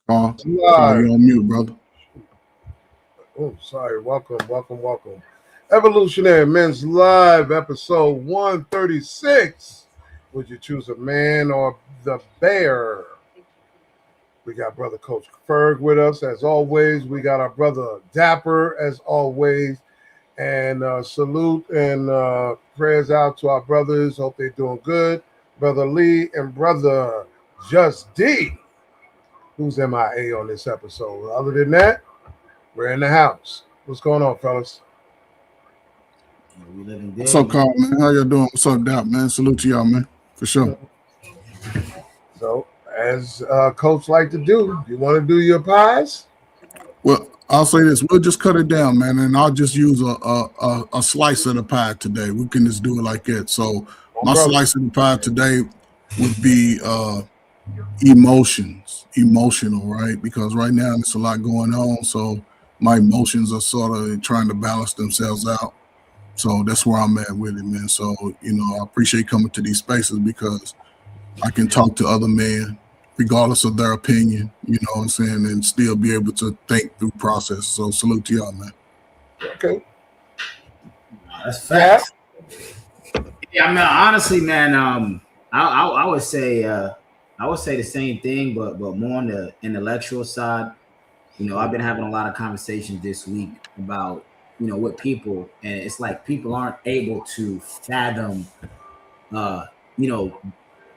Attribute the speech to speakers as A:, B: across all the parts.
A: Carl,
B: Live.
A: you're on mute, brother.
B: Oh, sorry. Welcome. Evolutionary Men's Live, episode 136. Would you choose a man or the bear? We got brother Coach Ferg with us, as always. We got our brother Dapper, as always. And salute and prayers out to our brothers. Hope they're doing good. Brother Lee and brother Just D, who's MIA on this episode. Other than that, we're in the house. What's going on, fellas?
C: We living good.
A: What's up, Carl, man? How y'all doing? What's up, Dap, man? Salute to y'all, man. For sure.
B: So, as Coach like to do, you want to do your pies?
A: Well, I'll say this. We'll just cut it down, man, and I'll just use a slice of the pie today. We can just do it like that. So my slice of the pie today would be emotional, right? Because right now there's a lot going on, so my emotions are sort of trying to balance themselves out. So that's where I'm at with it, man. So, I appreciate coming to these spaces because I can talk to other men regardless of their opinion, you know what I'm saying, and still be able to think through process. So salute to y'all, man.
B: Okay.
C: That's facts. Yeah, I mean, honestly, man, I would say the same thing, but more on the intellectual side. I've been having a lot of conversations this week about, with people, and it's like people aren't able to fathom,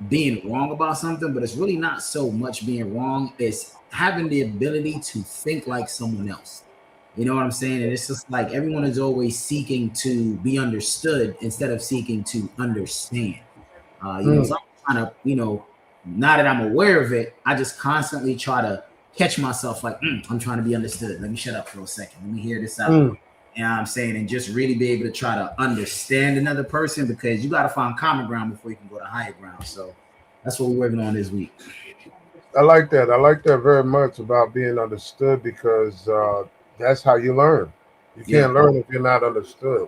C: being wrong about something, but it's really not so much being wrong. It's having the ability to think like someone else. You know what I'm saying? And it's just like everyone is always seeking to be understood instead of seeking to understand. So I'm trying to, now that I'm aware of it, I just constantly try to catch myself like, I'm trying to be understood. Let me shut up for a second. Let me hear this out. You know what I'm saying? And just really be able to try to understand another person, because you got to find common ground before you can go to higher ground. So that's what we're working on this week.
B: I like that. I like that very much about being understood, because that's how you learn. You can't learn if you're not understood.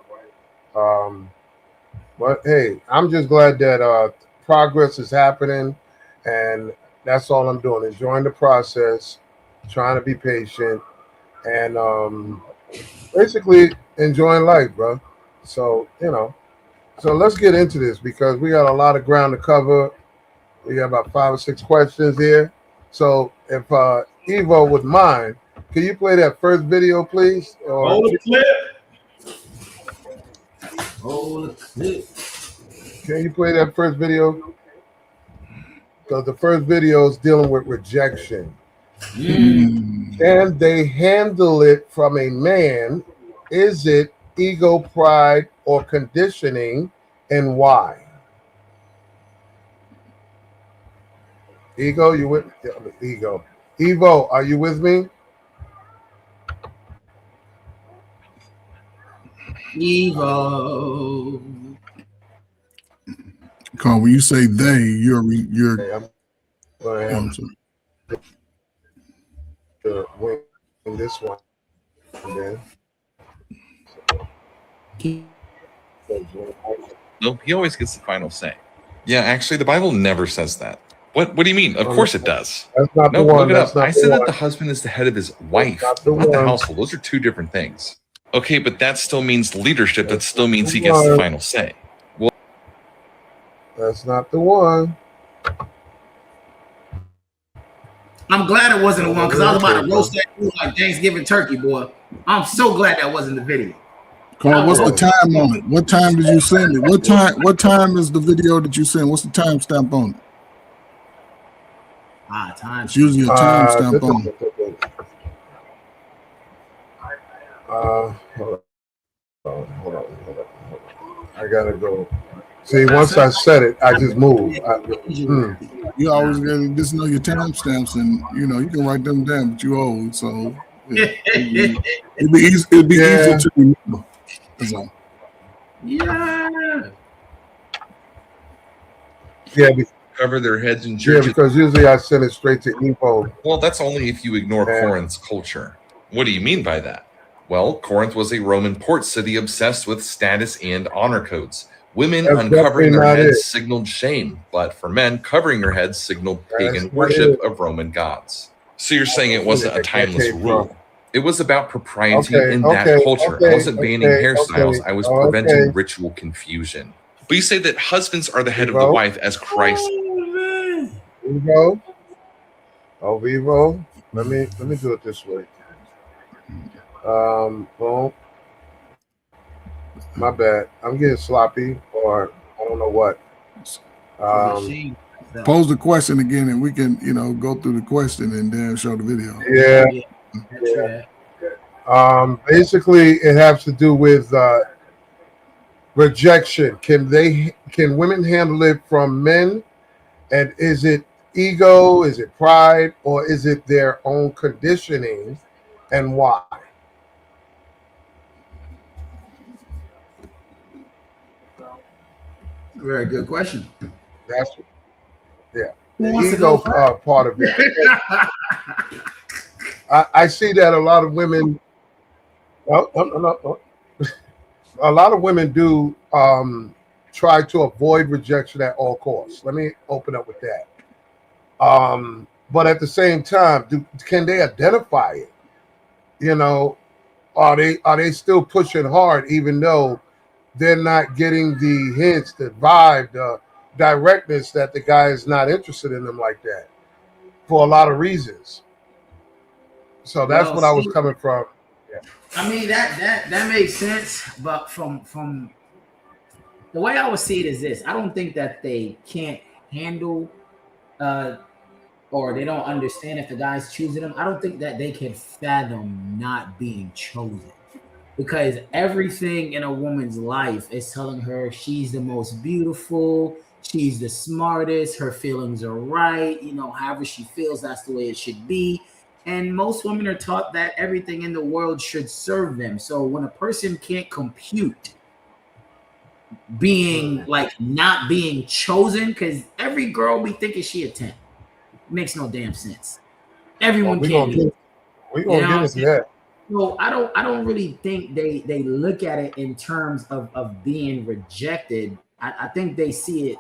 B: But hey, I'm just glad that progress is happening, and that's all I'm doing. Enjoying the process, trying to be patient, and basically enjoying life, bro. So, so let's get into this because we got a lot of ground to cover. We got about 5 or 6 questions here. So if Evo would mind, can you play that first video, please?
D: Hold the clip.
C: Hold the clip.
B: Can you play that first video? Because the first video is dealing with rejection. Can they handle it from a man? Is it ego, pride, or conditioning, and why? Ego, you with Ego? Evo, are you with me?
C: Evo.
A: Carl, when you say they, you're.
B: Hey, I'm going to win this one. Then.
E: No, he always gets the final say. Yeah, actually, the Bible never says that. What do you mean? Of course it does.
B: That's not
E: No,
B: the one.
E: look it
B: That's
E: up.
B: not
E: I
B: the
E: said
B: one.
E: that the husband is the head of his wife,
B: not the
E: not the
B: one.
E: household. Those are two different things. Okay, but that still means leadership. That still means he gets the final say. Well,
B: that's not the one.
C: I'm glad it wasn't the one, because I was about to roast that food like Thanksgiving turkey, boy. I'm so glad that wasn't the video.
A: Carl, what's the time on it? What time did you send it? What time is the video that you send? What's the time stamp on it?
C: Time.
A: It's usually a time stamp on it.
B: Hold on. I gotta go. See, once I said it, I just moved.
A: You always gotta just know your time stamps, and you can write them down, but you old, so it'd be easy to remember. That's all.
C: Yeah.
B: Yeah,
E: cover their heads in church.
B: Yeah, because usually I send it straight to Evo.
E: Well, that's only if you ignore Corinth's culture. What do you mean by that? Well, Corinth was a Roman port city obsessed with status and honor codes. Women uncovering their heads signaled shame, but for men, covering your heads signaled pagan worship of Roman gods. So you're saying it wasn't a timeless
B: came
E: rule.
B: from.
E: It was about propriety
B: Okay,
E: in that
B: okay,
E: culture. I
B: okay,
E: wasn't banning
B: okay,
E: hairstyles.
B: okay,
E: I was preventing
B: okay.
E: ritual confusion. But you say that husbands are the head of the
B: Vivo,
E: wife as Christ.
B: Vivo, oh Vivo. Let me do it this way. Boom. My bad. I'm getting sloppy, or I don't know what.
A: Pose the question again, and we can, go through the question and then show the video.
B: Yeah. Basically, it has to do with rejection. Can women handle it from men? And is it ego? Is it pride? Or is it their own conditioning? And why?
C: Very good question.
B: That's the ego part of it. I see that a lot of women. A lot of women do try to avoid rejection at all costs. Let me open up with that. But at the same time, can they identify it? Are they still pushing hard, even though they're not getting the hints, the vibe, the directness that the guy is not interested in them like that for a lot of reasons. So that's what I was coming from. Yeah.
C: I mean that makes sense, but from the way I would see it is this: I don't think that they can't handle or they don't understand if the guy's choosing them. I don't think that they can fathom not being chosen. Because everything in a woman's life is telling her she's the most beautiful, she's the smartest, her feelings are right, however she feels, that's the way it should be. And most women are taught that everything in the world should serve them. So when a person can't compute being not being chosen, because every girl be thinking she a 10. It makes no damn sense. Everyone can't be.
B: We're gonna get into that.
C: So I don't really think they look at it in terms of being rejected. I think they see it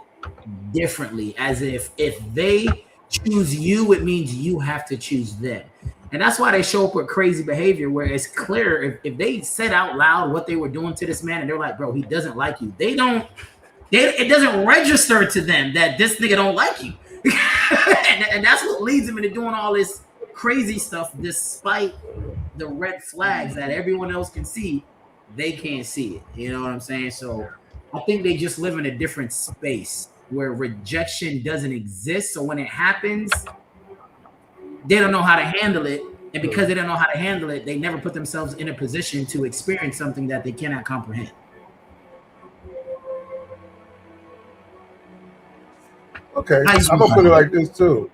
C: differently, as if they choose you, it means you have to choose them. And that's why they show up with crazy behavior where it's clear if they said out loud what they were doing to this man and they're like, bro, he doesn't like you. It doesn't register to them that this nigga don't like you. and that's what leads them into doing all this crazy stuff despite the red flags that everyone else can see. They can't see it. You know what I'm saying? So I think they just live in a different space where rejection doesn't exist. So when it happens, they don't know how to handle it. And because they don't know how to handle it, they never put themselves in a position to experience something that they cannot comprehend.
B: Okay, I'm gonna put it like this too.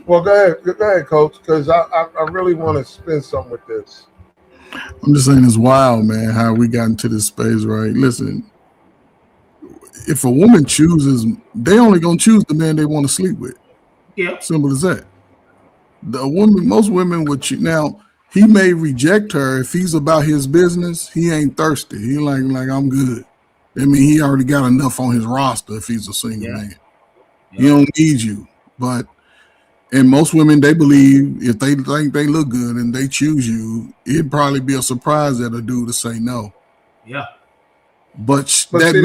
B: Well, go ahead, Coach, because I really want to spin something with this.
A: I'm just saying it's wild, man, how we got into this space, right? Listen, if a woman chooses, they only gonna choose the man they want to sleep with.
C: Yeah.
A: Simple as that. Most women would now. He may reject her if he's about his business. He ain't thirsty. He like I'm good. I mean, he already got enough on his roster if he's a single man. Yeah. He don't need you. And most women, they believe if they think they look good and they choose you, it'd probably be a surprise that a dude to say no.
C: Yeah.
A: But that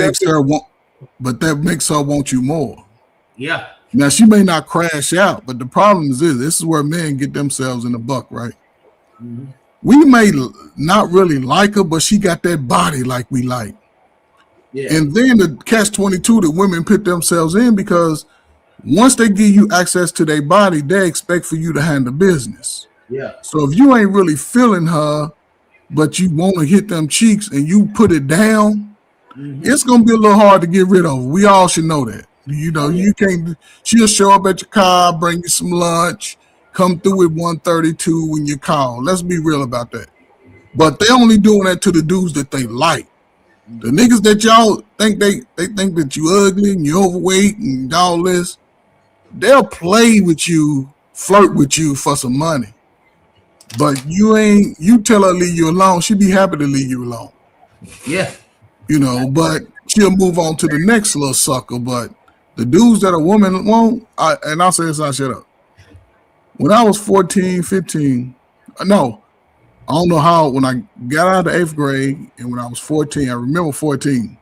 A: makes her want you more.
C: Yeah.
A: Now she may not crash out, but the problem is this is where men get themselves in the buck, right? Mm-hmm. We may not really like her, but she got that body like we like. Yeah. And then the catch-22 that women put themselves in, because once they give you access to their body, they expect for you to handle business.
C: Yeah.
A: So if you ain't really feeling her, but you want to hit them cheeks and you put it down, it's going to be a little hard to get rid of. We all should know that. You can't, she'll show up at your car, bring you some lunch, come through at 1:32 when you call. Let's be real about that. But they only doing that to the dudes that they like. The niggas that y'all think they think that you ugly and you overweight and all this, they'll play with you, flirt with you for some money. But you tell her leave you alone, she'd be happy to leave you alone.
C: Yeah.
A: But she'll move on to the next little sucker. But the dudes that a woman won't, and I'll say this, I'll shut up. When I was 14, 15, no, I don't know how, when I got out of the 8th grade and when I was 14, I remember 14.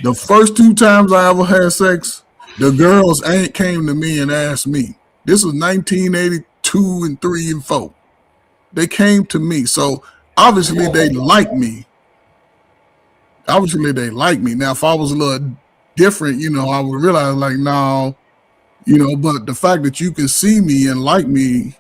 A: The first 2 times I ever had sex, the girls ain't came to me and asked me. This was 1982 and 3 and 4. They came to me. So obviously they like me. Obviously they like me. Now, if I was a little different, I would realize like, no, but the fact that you can see me and like me,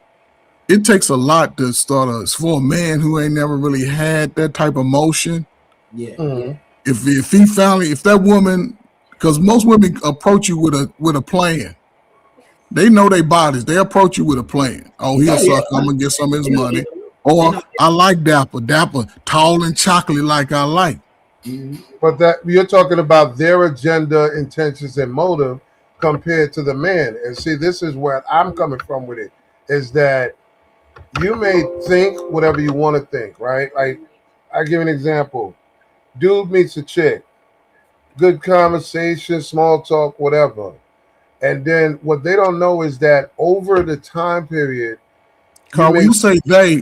A: it takes a lot to for a man who ain't never really had that type of motion.
C: Yeah.
B: Mhm.
A: If that woman, because most women approach you with a plan. They know their bodies. They approach you with a plan. Oh, he'll suck. I'm gonna get some of his money. Or I like Dapper, tall and chocolate like I like.
B: But that you're talking about their agenda, intentions, and motive compared to the man. And see, this is where I'm coming from with it. Is that you may think whatever you want to think, right? Like, I give an example. Dude meets a chick, good conversation, small talk, whatever. And then what they don't know is that over the time period,
A: Carl, when you say they,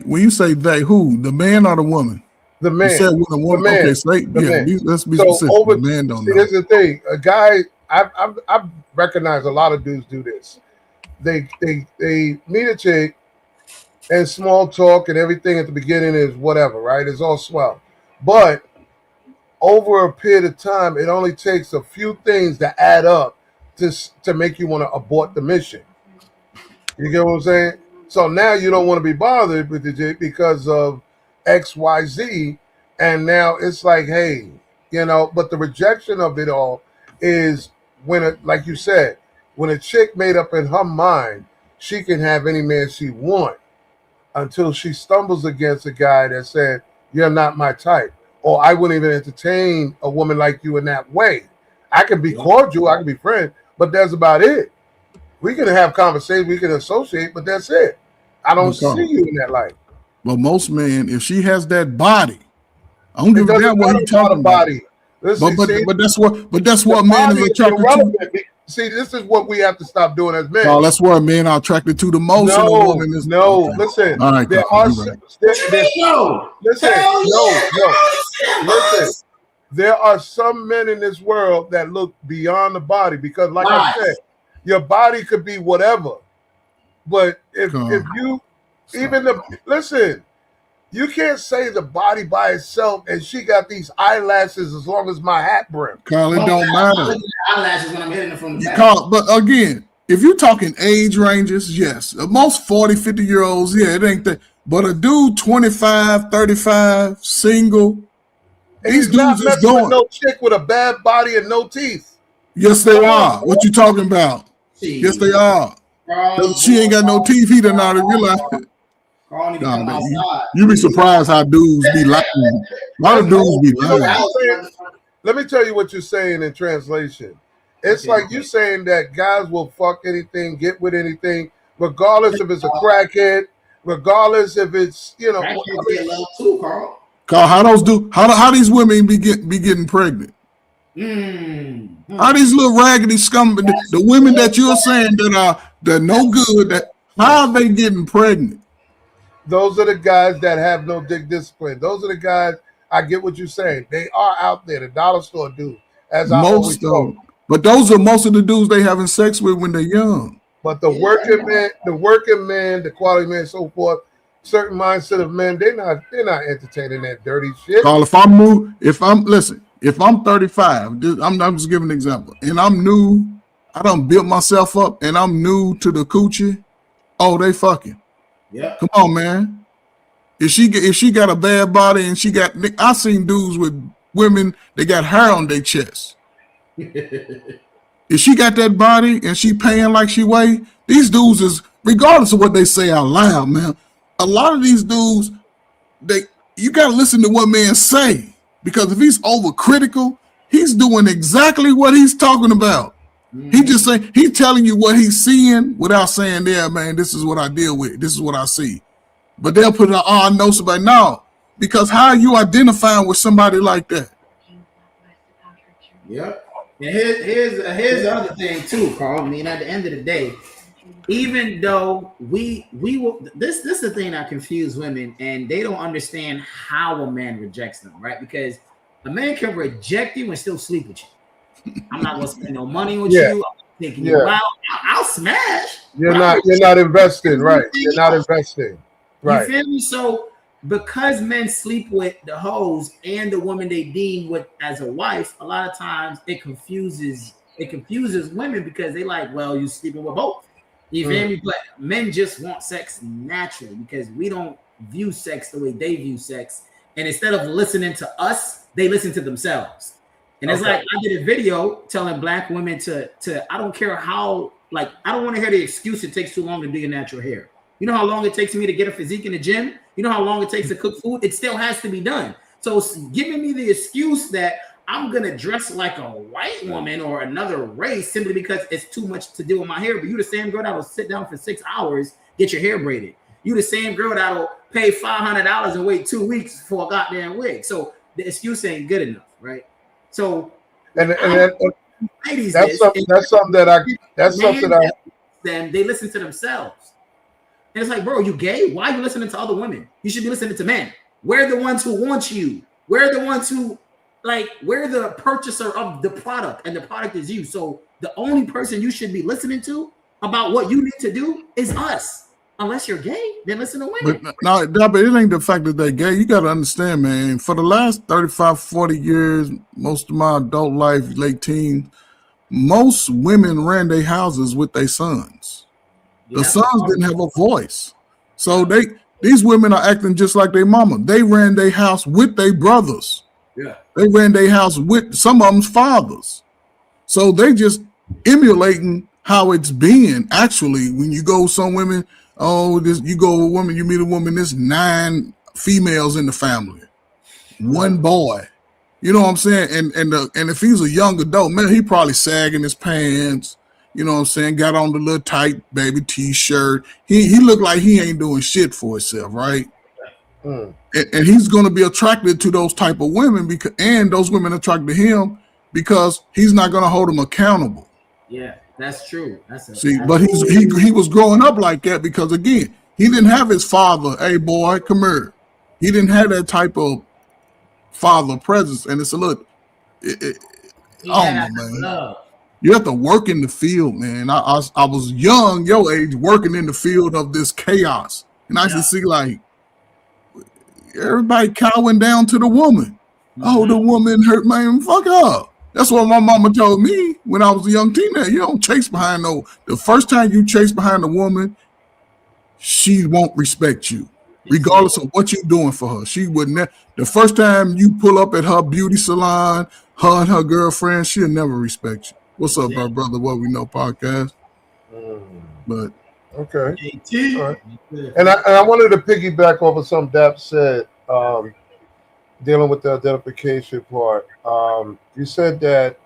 A: who? The man or the woman?
B: The man.
A: You said with a woman.
B: Okay,
A: let's be specific. The man don't know.
B: Here's the thing. A guy, I've recognized a lot of dudes do this. They meet a chick and small talk and everything at the beginning is whatever, right? It's all swell. But over a period of time, it only takes a few things to add up to make you want to abort the mission. You get what I'm saying? So now you don't want to be bothered with the chick because of X, Y, Z. And now it's like, hey, but the rejection of it all is when, like you said, when a chick made up in her mind, she can have any man she want until she stumbles against a guy that said, you're not my type. Or I wouldn't even entertain a woman like you in that way. I can be cordial, I can be friends, but that's about it. We can have conversations, we can associate, but that's it. I don't see you in that light.
A: But most men, if she has that body, I don't give a damn what he's talking about.
B: Listen,
A: but that's what man is attracted to.
B: See, this is what we have to stop doing as men.
A: Oh, that's what men are attracted to the most.
B: Listen.
A: All right,
B: listen. There are some men in this world that look beyond the body because, like I said, your body could be whatever. But if you listen, you can't say the body by itself and she got these eyelashes as long as my hat brim.
A: Carl, it don't matter.
C: Eyelashes when I'm hitting it from the back.
A: Carl, but again, if you're talking age ranges, yes. Most 40, 50-year-olds, yeah, it ain't that. But a dude 25, 35, single,
B: and these dudes is going. With no chick with a bad body and no teeth.
A: Yes, they are. What you talking about? Yes, they are. She ain't got no teeth. He done already realized it. You be surprised how dudes be lying. A lot of dudes be lying.
B: Let me tell you what you're saying in translation. It's like you saying that guys will fuck anything, get with anything, regardless if it's a crackhead, regardless if it's
C: Carl,
A: how these women be getting pregnant? How these little raggedy scum, the women that you're saying that no good, that how are they getting pregnant?
B: Those are the guys that have no dick discipline. Those are the guys. I get what you're saying. They are out there, the dollar store dude. As I always told.
A: But those are most of the dudes they having sex with when they're young.
B: But the working man, the quality man, so forth, certain mindset of men, they're not entertaining that dirty shit.
A: Carl, if I'm 35, I'm just giving an example, and I'm new, I done built myself up, and I'm new to the coochie. Oh, they fucking.
C: Yeah.
A: Come on, man. If she got a bad body and I seen dudes with women that got hair on their chest. If she got that body and she paying like she weigh, these dudes is, regardless of what they say out loud, man, a lot of these dudes, you got to listen to what men say, because if he's overcritical, he's doing exactly what he's talking about. He just saying, he's telling you what he's seeing without saying, yeah, man, this is what I deal with. This is what I see. But they'll put it on, I know somebody. No, because how are you identifying with somebody like that?
C: Yep. And here's the other thing too, Carl. I mean, at the end of the day, even though we will, this is the thing that confuses women, and they don't understand how a man rejects them, right? Because a man can reject you and still sleep with you. I'm not gonna spend no money with
B: Yeah,
C: you. I'm taking
B: yeah.
C: you out. I'll smash.
B: You're
C: But I'll
B: not investing, right? You're not investing,
C: You
B: right?
C: feel me? So because men sleep with the hoes and the woman they deem with as a wife, a lot of times it confuses women because they like, well, you sleeping with both. You feel me? But men just want sex naturally because we don't view sex the way they view sex. And instead of listening to us, they listen to themselves. And it's like I did a video telling black women to I don't care how, like, I don't want to hear the excuse it takes too long to do your natural hair. You know how long it takes me to get a physique in the gym? You know how long it takes to cook food? It still has to be done. So it's giving me the excuse that I'm gonna dress like a white woman or another race simply because it's too much to do with my hair. But you the same girl that'll sit down for 6 hours, get your hair braided. You the same girl that'll pay $500 and wait 2 weeks for a goddamn wig. So the excuse ain't good enough, right? So
B: And
C: ladies,
B: that's something that
C: they listen to themselves. And it's like, bro, you gay? Why are you listening to other women? You should be listening to men. We're the ones who want you. We're the ones who, like, we're the purchaser of the product, and the product is you. So the only person you should be listening to about what you need to do is us. Unless you're gay, then listen to women.
A: But no, but it ain't the fact that they're gay. You got to understand, man. For the last 35, 40 years, most of my adult life, late teens, most women ran their houses with their sons. The sons didn't have a voice. So these women are acting just like their mama. They ran their house with their brothers.
C: Yeah.
A: They ran their house with some of them's fathers. So they just emulating how it's been. Actually, when you go some women, you go with a woman, you meet a woman, there's 9 females in the family. 1 boy. You know what I'm saying? And if he's a young adult, man, he probably sagging his pants. You know what I'm saying? Got on the little tight baby t-shirt. He looked like he ain't doing shit for himself, right? And he's going to be attracted to those type of women and those women attracted to him because he's not going to hold them accountable.
C: Yeah, that's true.
A: But he was growing up like that because, again, he didn't have his father. Hey, boy, come here. He didn't have that type of father presence, and it's a look. I don't know, man.
C: Love.
A: You have to work in the field, man. I was young, your age, working in the field of this chaos, and I used to see like everybody cowing down to the woman. Oh, the woman hurt, man. Fuck up. That's what my mama told me when I was a young teenager. You don't chase behind no. The first time you chase behind a woman, she won't respect you, regardless of what you're doing for her. She wouldn't. The first time you pull up at her beauty salon, her and her girlfriend, she'll never respect you. What's up, my brother? What We Know podcast. But
B: okay, all right. And I wanted to piggyback off of something Dap said, dealing with the identification part. You said that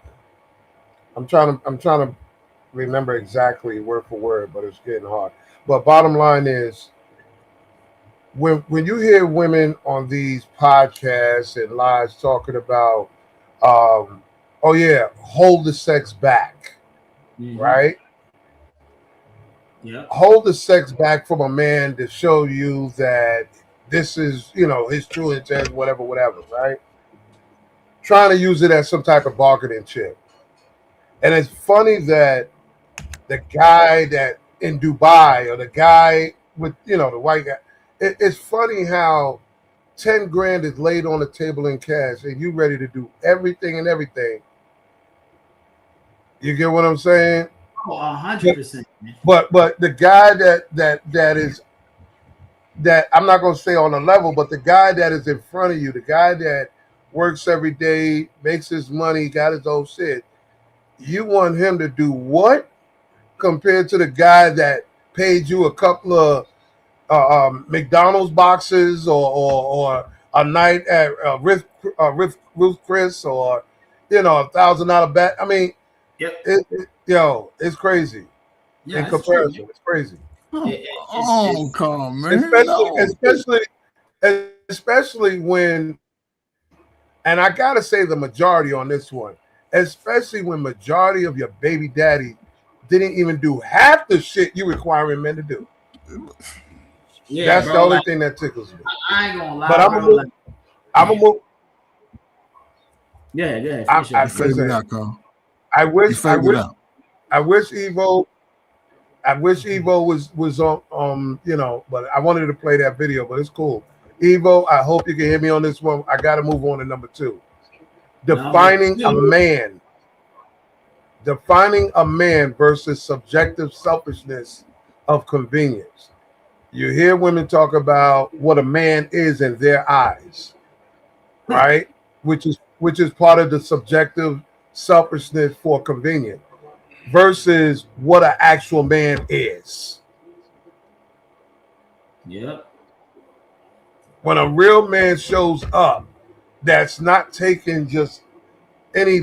B: I'm trying to remember exactly word for word, but it's getting hard. But bottom line is, when you hear women on these podcasts and lives talking about, oh yeah, hold the sex back, right?
C: Yeah.
B: Hold the sex back from a man to show you that this is, his true intent, whatever, right? Trying to use it as some type of bargaining chip. And it's funny that the guy that in Dubai or the guy with, the white guy, it's funny how 10 grand is laid on the table in cash and you ready to do everything and everything. You get what I'm saying?
C: Oh, 100%.
B: But the guy that is, that I'm not going to say on a level, but the guy that is in front of you, the guy that works every day, makes his money, got his own shit, you want him to do what compared to the guy that paid you a couple of McDonald's boxes or a night at Ruth Chris or $1,000 bet? I mean, it's crazy.
C: Yeah,
B: in comparison, it's crazy.
A: Come man.
B: Especially when, and I gotta say the majority on this one, especially when majority of your baby daddy didn't even do half the shit you requiring men to do.
C: Yeah,
B: that's
C: bro,
B: the only
C: like,
B: thing that tickles me.
C: I ain't gonna lie,
B: But I'm
C: bro.
B: gonna move.
C: Yeah.
B: I
A: You figured it
B: listen.
A: out, Carl.
B: I
A: You
B: wish
A: figured it out.
B: Evo was on you know, but I wanted to play that video, but it's cool. Evo, I hope you can hear me on this one. I got to move on to number 2. Defining a man versus subjective selfishness of convenience. You hear women talk about what a man is in their eyes, right? Which is part of the subjective selfishness for convenience versus what an actual man is.
C: Yep.
B: When a real man shows up, that's not taking just any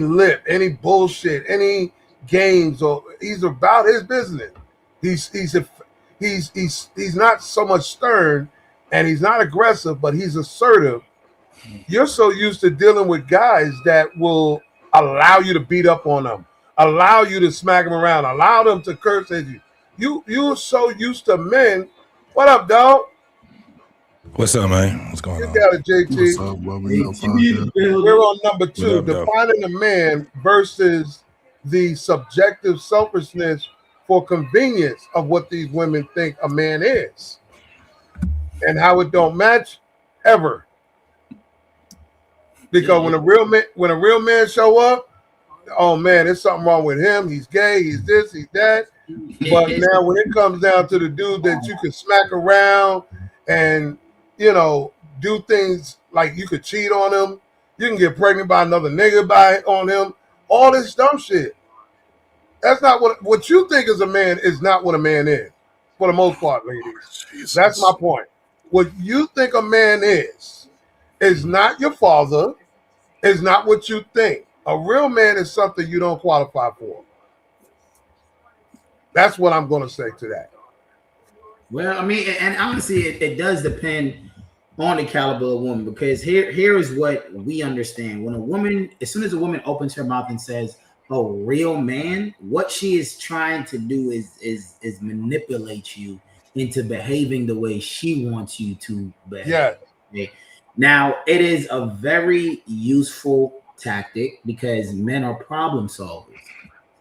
B: any bullshit, any games, or he's about his business. He's not so much stern, and he's not aggressive, but he's assertive. You're so used to dealing with guys that will allow you to beat up on them, allow you to smack them around, allow them to curse at you. You're so used to men. What up, dog?
F: What's up, man? What's going
B: You
F: on?
B: got it,
A: What's
B: JT.
A: up, brother? Yo, podcast.
B: We're on number
F: What
B: 2,
F: up, though?
B: defining a man versus the subjective selfishness for convenience of what these women think a man is, and how it don't match ever. Because when a real man show up, oh man, there's something wrong with him. He's gay. He's this. He's that. But now when it comes down to the dude that you can smack around and do things like you could cheat on him, you can get pregnant by another nigga on him, all this dumb shit. That's not what you think is a man is not what a man is, for the most part, ladies.
A: Jesus.
B: That's my point. What you think a man is not your father, is not what you think. A real man is something you don't qualify for. That's what I'm going to say to that.
C: Well, I mean, and honestly, it does depend on the caliber of woman, because here is what we understand. When a woman, as soon as a woman opens her mouth and says, "A real man," what she is trying to do is manipulate you into behaving the way she wants you to behave.
B: Yeah.
C: Okay? Now, it is a very useful tactic because men are problem solvers.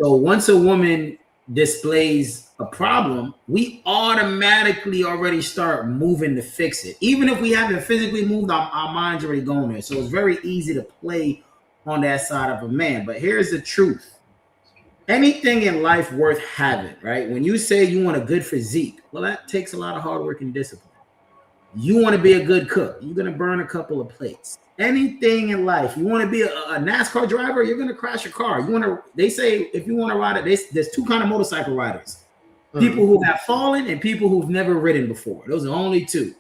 C: So once a woman displays a problem, we automatically already start moving to fix it. Even if we haven't physically moved, our mind's already going there. So it's very easy to play on that side of a man. But here's the truth. Anything in life worth having, right? When you say you want a good physique, well, that takes a lot of hard work and discipline. You want to be a good cook, you're going to burn a couple of plates. Anything in life, you want to be a NASCAR driver, you're going to crash a car. They say if you want to ride it, there's 2 kinds of motorcycle riders. People who have fallen and people who've never ridden before. Those are only 2.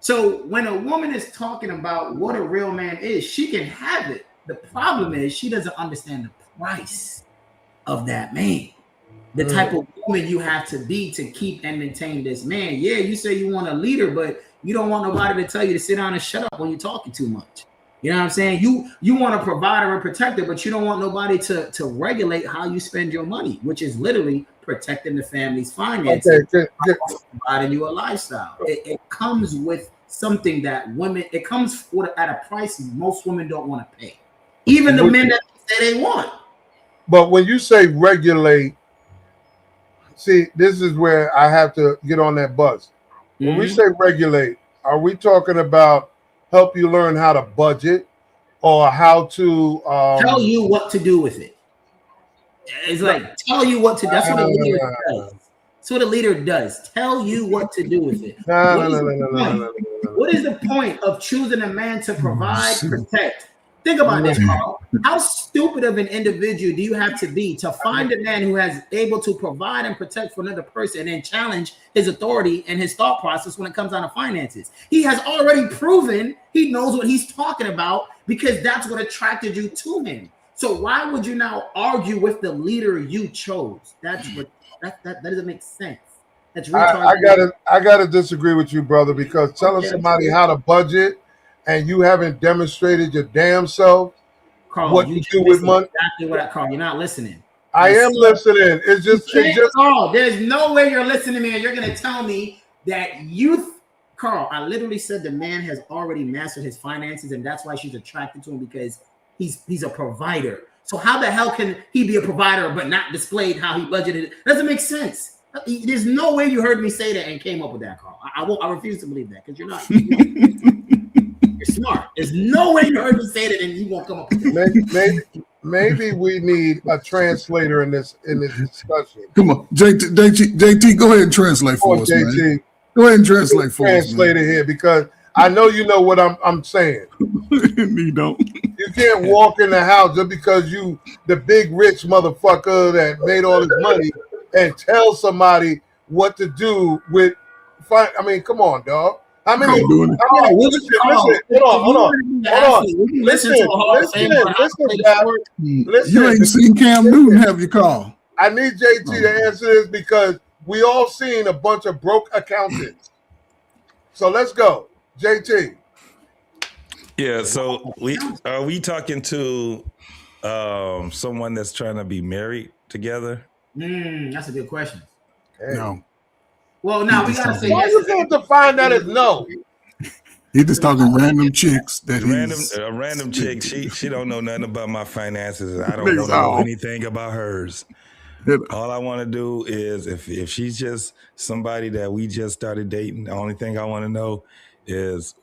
C: So when a woman is talking about what a real man is, she can have it. The problem is she doesn't understand the price of that man. The type of woman you have to be to keep and maintain this man. Yeah, you say you want a leader, but you don't want nobody to tell you to sit down and shut up when you're talking too much. You know what I'm saying? You want a provider and protector, but you don't want nobody to regulate how you spend your money, which is literally protecting the family's finances, providing you a lifestyle. It comes with something that it comes at a price most women don't want to pay. Even the men that say they want.
B: But when you say regulate, see, this is where I have to get on that bus. When we say regulate, are we talking about help you learn how to budget or how to
C: tell you what to do with it? It's like tell you what to. That's what a leader does. That's what a leader does. Tell you what to do with it. What is the point of choosing a man to provide, protect? Think about this, Carl. How stupid of an individual do you have to be to find a man who has able to provide and protect for another person and then challenge his authority and his thought process when it comes down to finances? He has already proven he knows what he's talking about because that's what attracted you to him. So why would you now argue with the leader you chose? That doesn't make sense. That's retarded.
B: I gotta disagree with you, brother, because telling somebody how to budget and you haven't demonstrated your damn self
C: Carl,
B: what you do with money.
C: Exactly what Carl, you're not listening.
B: I am listening. It's just
C: Carl, there's no way you're listening to me and you're gonna tell me that Carl, I literally said the man has already mastered his finances and that's why she's attracted to him because he's a provider. So how the hell can he be a provider but not displayed how he budgeted? Doesn't make sense. There's no way you heard me say that and came up with that, Carl. I refuse to believe that because you're not. You're smart. There's no way you heard me say that and you won't come up with that.
B: Maybe we need a translator in this discussion.
A: Come on, JT, go ahead and translate for us, JT. Man. Go ahead and translate for us.
B: Translator here because I know you know what I'm saying.
A: You don't.
B: You can't walk in the house just because you the big rich motherfucker that made all this money and tell somebody what to do with. I mean, come on, dog. Hold on. Listen,
A: you ain't seen Cam Newton have your call.
B: I need JT to answer this because we all seen a bunch of broke accountants. So let's go, JT.
F: Yeah. So are we talking to someone that's trying to be married together?
C: That's a good question.
B: Hey.
A: No.
C: Well, now we gotta say.
B: Why you can't define that as no?
A: He's just talking random chicks that
F: a random chick. She don't know nothing about my finances. I don't want to know anything about hers. All I want to do is if she's just somebody that we just started dating, the only thing I want to know is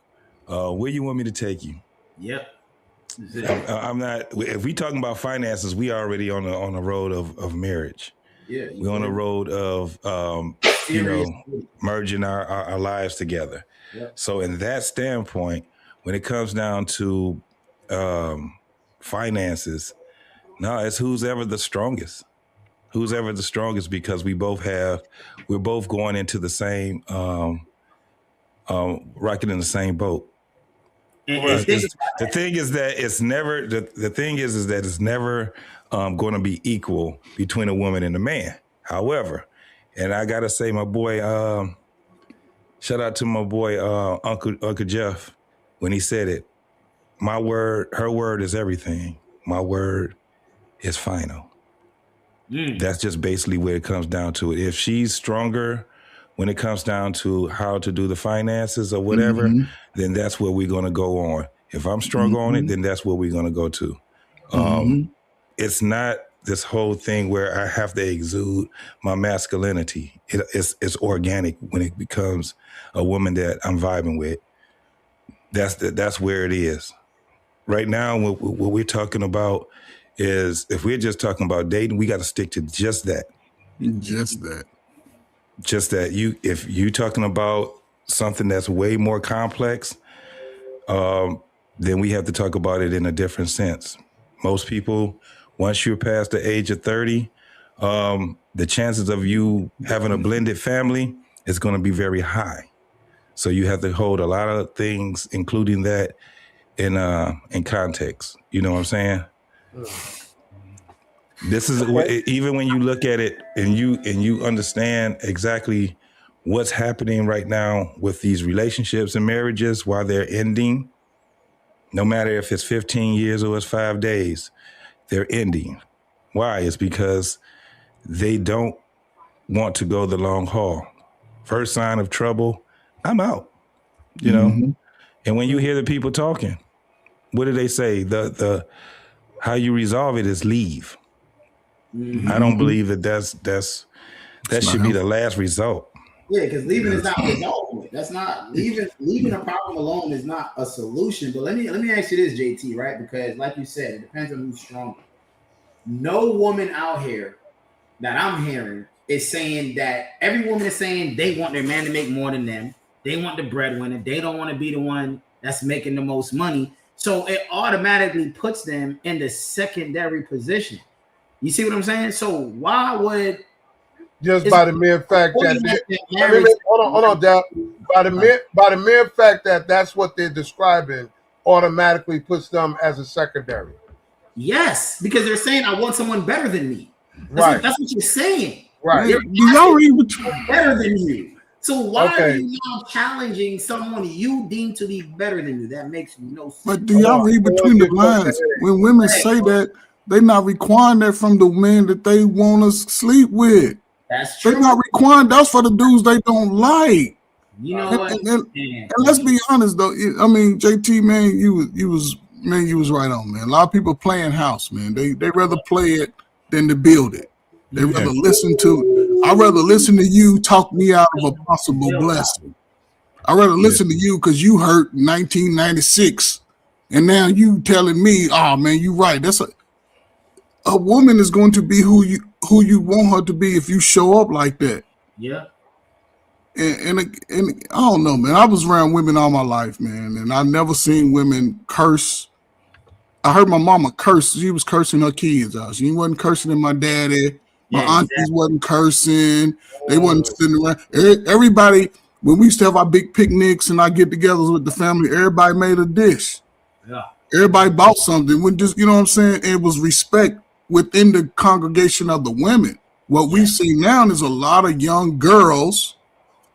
F: where you want me to take you.
C: Yep.
F: I'm not. If we talking about finances, we already on the road of marriage.
C: Yeah,
F: we're on the road of merging our lives together. Yep. So in that standpoint, when it comes down to finances, no, it's who's ever the strongest. Because we're both going into the same rocking in the same boat. The thing is that it's never going to be equal between a woman and a man. However, and I gotta say, my boy, shout out to my boy Uncle Jeff when he said it. Her word is everything. My word is final. That's just basically where it comes down to it. If she's stronger when it comes down to how to do the finances or whatever, then that's where we're going to go on. If I'm stronger on it, then that's where we're going to go to. It's not this whole thing where I have to exude my masculinity. It's organic when it becomes a woman that I'm vibing with. That's where it is. Right now, what we're talking about is if we're just talking about dating, we got to stick to just that.
A: Just that. If you talking about something that's way more complex, then we have to talk about it in a different sense. Most people, once you're past the age of 30, the chances of you having a blended family is going to be very high. So you have to hold a lot of things, including that, in context. You know what I'm saying? This is even when you look at it and you understand exactly what's happening right now with these relationships and marriages while they're ending, no matter if it's 15 years or it's 5 days, they're ending. Why? It's because they don't want to go the long haul. First sign of trouble, I'm out. You know? And when you hear the people talking, what do they say? The how you resolve it is leave. I don't believe that should be the last result.
C: Yeah, because leaving is not resolving it. That's not leaving a problem alone is not a solution. But let me ask you this, JT, right? Because like you said, it depends on who's stronger. No woman out here that I'm hearing is saying that every woman is saying they want their man to make more than them. They want the breadwinner. They don't want to be the one that's making the most money. So it automatically puts them in the secondary position. You see what I'm saying? So why would
B: by the mere fact that hold on, Dad. By the mere fact that that's what they're describing automatically puts them as a secondary.
C: Yes, because they're saying I want someone better than me.
B: Right.
C: That's what you're saying.
B: Right.
C: Do y'all read better than you? So why are you now challenging someone you deem to be better than you? That makes no sense.
A: But do y'all read between the lines? When women say that, They not requiring that from the men that they want to sleep with.
C: That's true.
A: They not requiring. That's for the dudes they don't like.
C: You know what?
A: And let's be honest though. I mean, JT, man, you was right on, man. A lot of people playing house, man. They rather play it than to build it. They rather listen to. I'd rather listen to you talk me out of a possible blessing. I'd rather listen to you because you hurt in 1996, and now you telling me, oh man, you right. That's a woman is going to be who you want her to be if you show up like that.
C: Yeah.
A: And I don't know, man. I was around women all my life, man, and I never seen women curse. I heard my mama curse. She was cursing her kids out. She wasn't cursing at my daddy. My aunties wasn't cursing. They wasn't sitting around. Everybody, when we used to have our big picnics and our get-togethers with the family, everybody made a dish.
C: Yeah.
A: Everybody bought something. When just, you know what I'm saying? It was respect within the congregation of the women. What we see now is a lot of young girls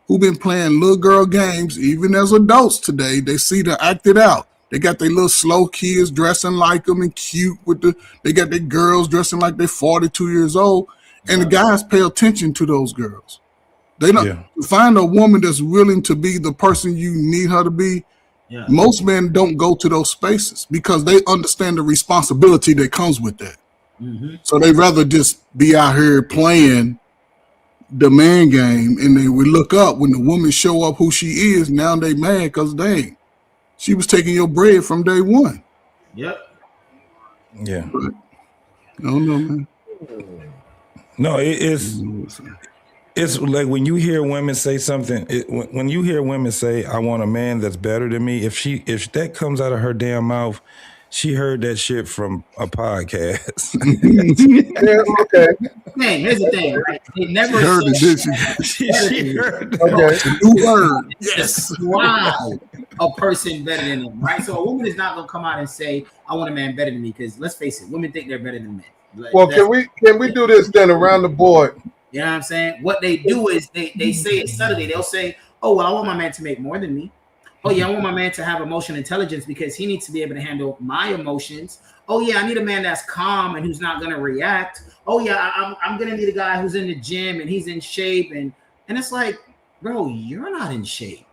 A: who've been playing little girl games, even as adults today. They see to act it out. They got their little slow kids dressing like them and cute they got their girls dressing like they're 42 years old. And the guys pay attention to those girls. They don't find a woman that's willing to be the person you need her to be. Yeah. Most men don't go to those spaces because they understand the responsibility that comes with that. Mm-hmm. So they rather just be out here playing the man game, and then we look up when the woman show up who she is. Now they mad because she was taking your bread from day one.
C: Yep.
F: Yeah.
A: But, I don't know, man.
F: No, it's like when you hear women say something. When you hear women say, "I want a man that's better than me," if that comes out of her damn mouth, she heard that shit from a podcast.
B: Okay.
C: Man, here's the thing, right? They never
A: heard it, did
F: she heard it.
B: Okay.
A: New word.
C: Yes. Wow. A person better than them, right? So a woman is not gonna come out and say, "I want a man better than me," because let's face it, women think they're better than men. Like,
B: well, can we do this then around the board?
C: You know what I'm saying? What they do is they say it subtly. They'll say, "Oh, well, I want my man to make more than me. Oh yeah, I want my man to have emotional intelligence because he needs to be able to handle my emotions. Oh yeah, I need a man that's calm and who's not gonna react. Oh yeah, I'm gonna need a guy who's in the gym and he's in shape and it's like, bro, you're not in shape.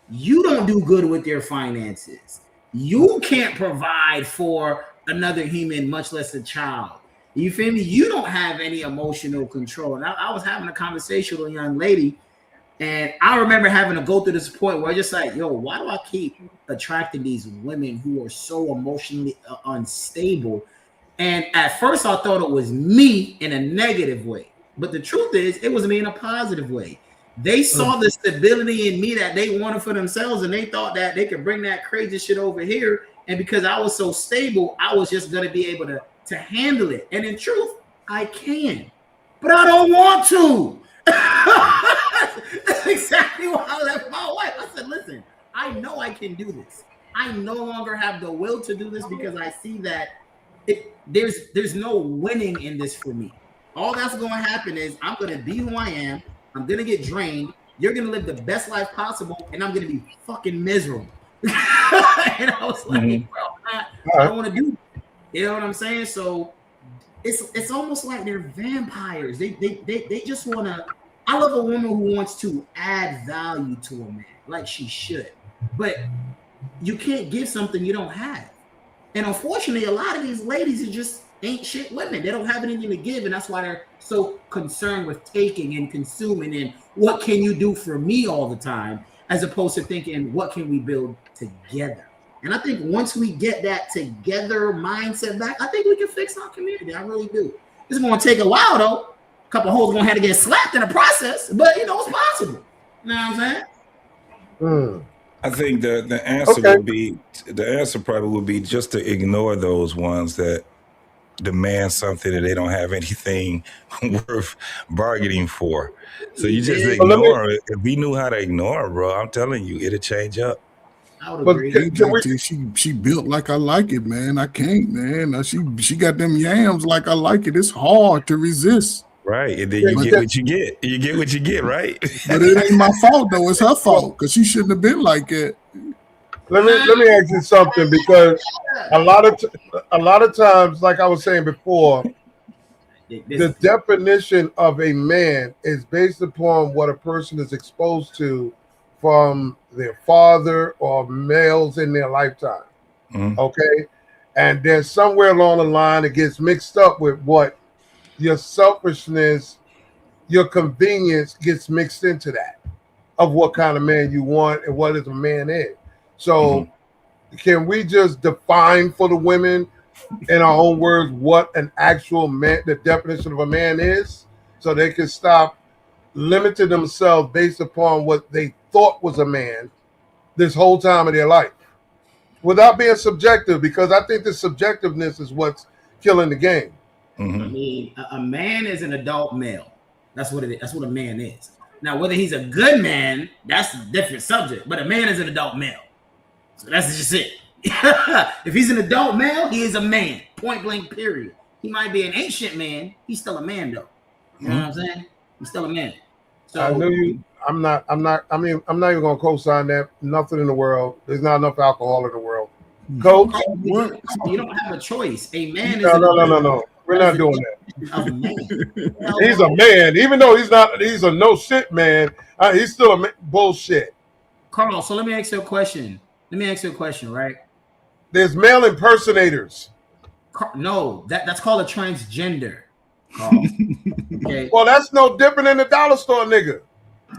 C: You don't do good with your finances. You can't provide for another human, much less a child. You feel me? You don't have any emotional control." And I was having a conversation with a young lady. And I remember having to go through this point where I just like, yo, why do I keep attracting these women who are so emotionally unstable? And at first I thought it was me in a negative way. But the truth is, it was me in a positive way. They saw the stability in me that they wanted for themselves, and they thought that they could bring that crazy shit over here. And because I was so stable, I was just going to be able to handle it. And in truth, I can. But I don't want to. That's exactly why I left my wife. I said, listen, I know I can do this. I no longer have the will to do this because I see that there's no winning in this for me. All that's going to happen is I'm going to be who I am. I'm going to get drained. You're going to live the best life possible, and I'm going to be fucking miserable. And I was like, bro, I don't want to do that. You know what I'm saying? So it's almost like they're vampires. They just want to. I love a woman who wants to add value to a man, like she should. But you can't give something you don't have. And unfortunately, a lot of these ladies are just ain't shit women. They don't have anything to give, and that's why they're so concerned with taking and consuming and what can you do for me all the time, as opposed to thinking what can we build together. And I think once we get that together mindset back, I think we can fix our community. I really do. It's going to take a while, though. A couple of hoes going to have to get slapped in the process, but, you know, it's possible. You know what I'm saying?
F: I think the answer the answer probably would be just to ignore those ones that demand something that they don't have anything worth bargaining for. So you just ignore it. If we knew how to ignore it, bro, I'm telling you, it'll change up.
C: I would agree.
A: She built like I like it, man. I can't, man. She got them yams like I like it. It's hard to resist.
F: Right. And then you get what you get. You get what you get, right?
A: But it ain't my fault, though. It's her fault because she shouldn't have been like that.
B: let me ask you something, because a lot of times, like I was saying before, the definition of a man is based upon what a person is exposed to from their father or males in their lifetime.
F: Mhm.
B: Okay. And then somewhere along the line, it gets mixed up with what your selfishness, your convenience gets mixed into that of what kind of man you want and what is a man is. So, can we just define for the women in our own words what an actual man, the definition of a man is, so they can stop limiting themselves based upon what they thought was a man this whole time of their life, without being subjective? Because I think the subjectiveness is what's killing the game.
C: I mean, a man is an adult male. That's what it is. That's what a man is. Now, whether he's a good man, that's a different subject. But a man is an adult male. So that's just it. If he's an adult male, he is a man. Point blank, period. He might be an ancient man. He's still a man, though. You know what I'm saying? He's still a man. So
B: I knew you. I'm not even gonna co-sign that. Nothing in the world. There's not enough alcohol in the world. Coach,
C: you don't have a choice. A man is
B: no. We're not doing that. He's a man, even though he's not. He's a no shit man. He's still a bullshit.
C: Carl, so let me ask you a question. Right?
B: There's male impersonators.
C: No, that's called a transgender. Carl. Okay.
B: Well, that's no different than the dollar store nigga.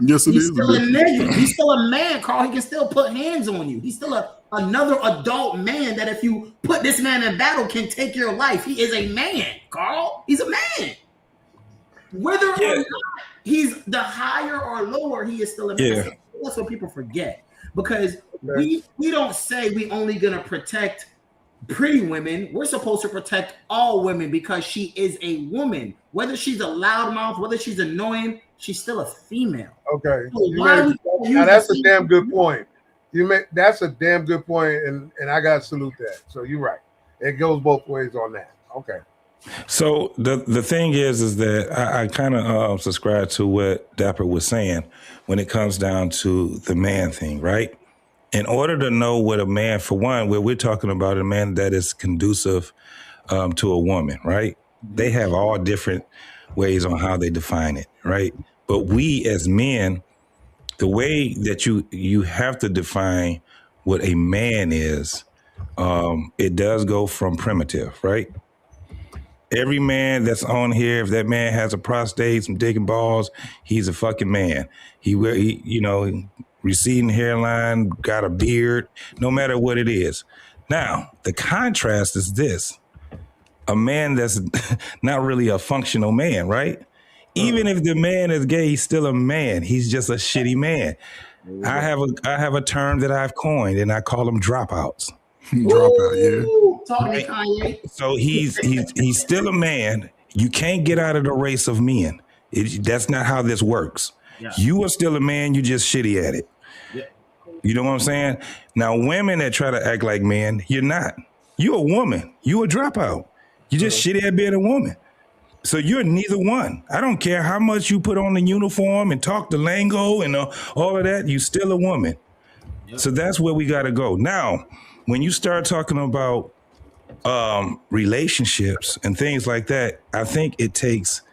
A: Yes, it
C: He's
A: is.
C: still a nigga. He's still a man, Carl. He can still put hands on you. He's still another adult man that if you put this man in battle can take your life. He is a man, Carl. He's a man. Whether or not he's the higher or lower, he is still a man.
F: Yeah.
C: That's what people forget. Because we don't say we only gonna protect pretty women. We're supposed to protect all women because she is a woman. Whether she's a loudmouth, whether she's annoying, she's still a female.
B: Okay.
C: So
B: now that's a damn good point. That's a damn good point, and I gotta salute that. So you're right. It goes both ways on that. Okay.
F: So the thing is that I kind of subscribe to what Dapper was saying when it comes down to the man thing, right? In order to know what a man, for one, where we're talking about a man that is conducive to a woman, right? They have all different ways on how they define it, right? But we as men, the way that you have to define what a man is, it does go from primitive, right? Every man that's on here, if that man has a prostate, some dick and balls, he's a fucking man. He receding hairline, got a beard, no matter what it is. Now, the contrast is this. A man that's not really a functional man, right? Even if the man is gay, he's still a man. He's just a shitty man. I have a term that I've coined, and I call them dropouts.
A: Dropout, yeah.
C: Talk to Kanye.
F: So he's still a man. You can't get out of the race of men. That's not how this works. Yeah. You are still a man. You just shitty at it. Yeah. You know what I'm saying? Now, women that try to act like men, you're not. You're a woman. You a dropout. You just shitty at being a woman. So you're neither one. I don't care how much you put on the uniform and talk the lingo and all of that. You still a woman. Yep. So that's where we got to go. Now, when you start talking about relationships and things like that, I think it takes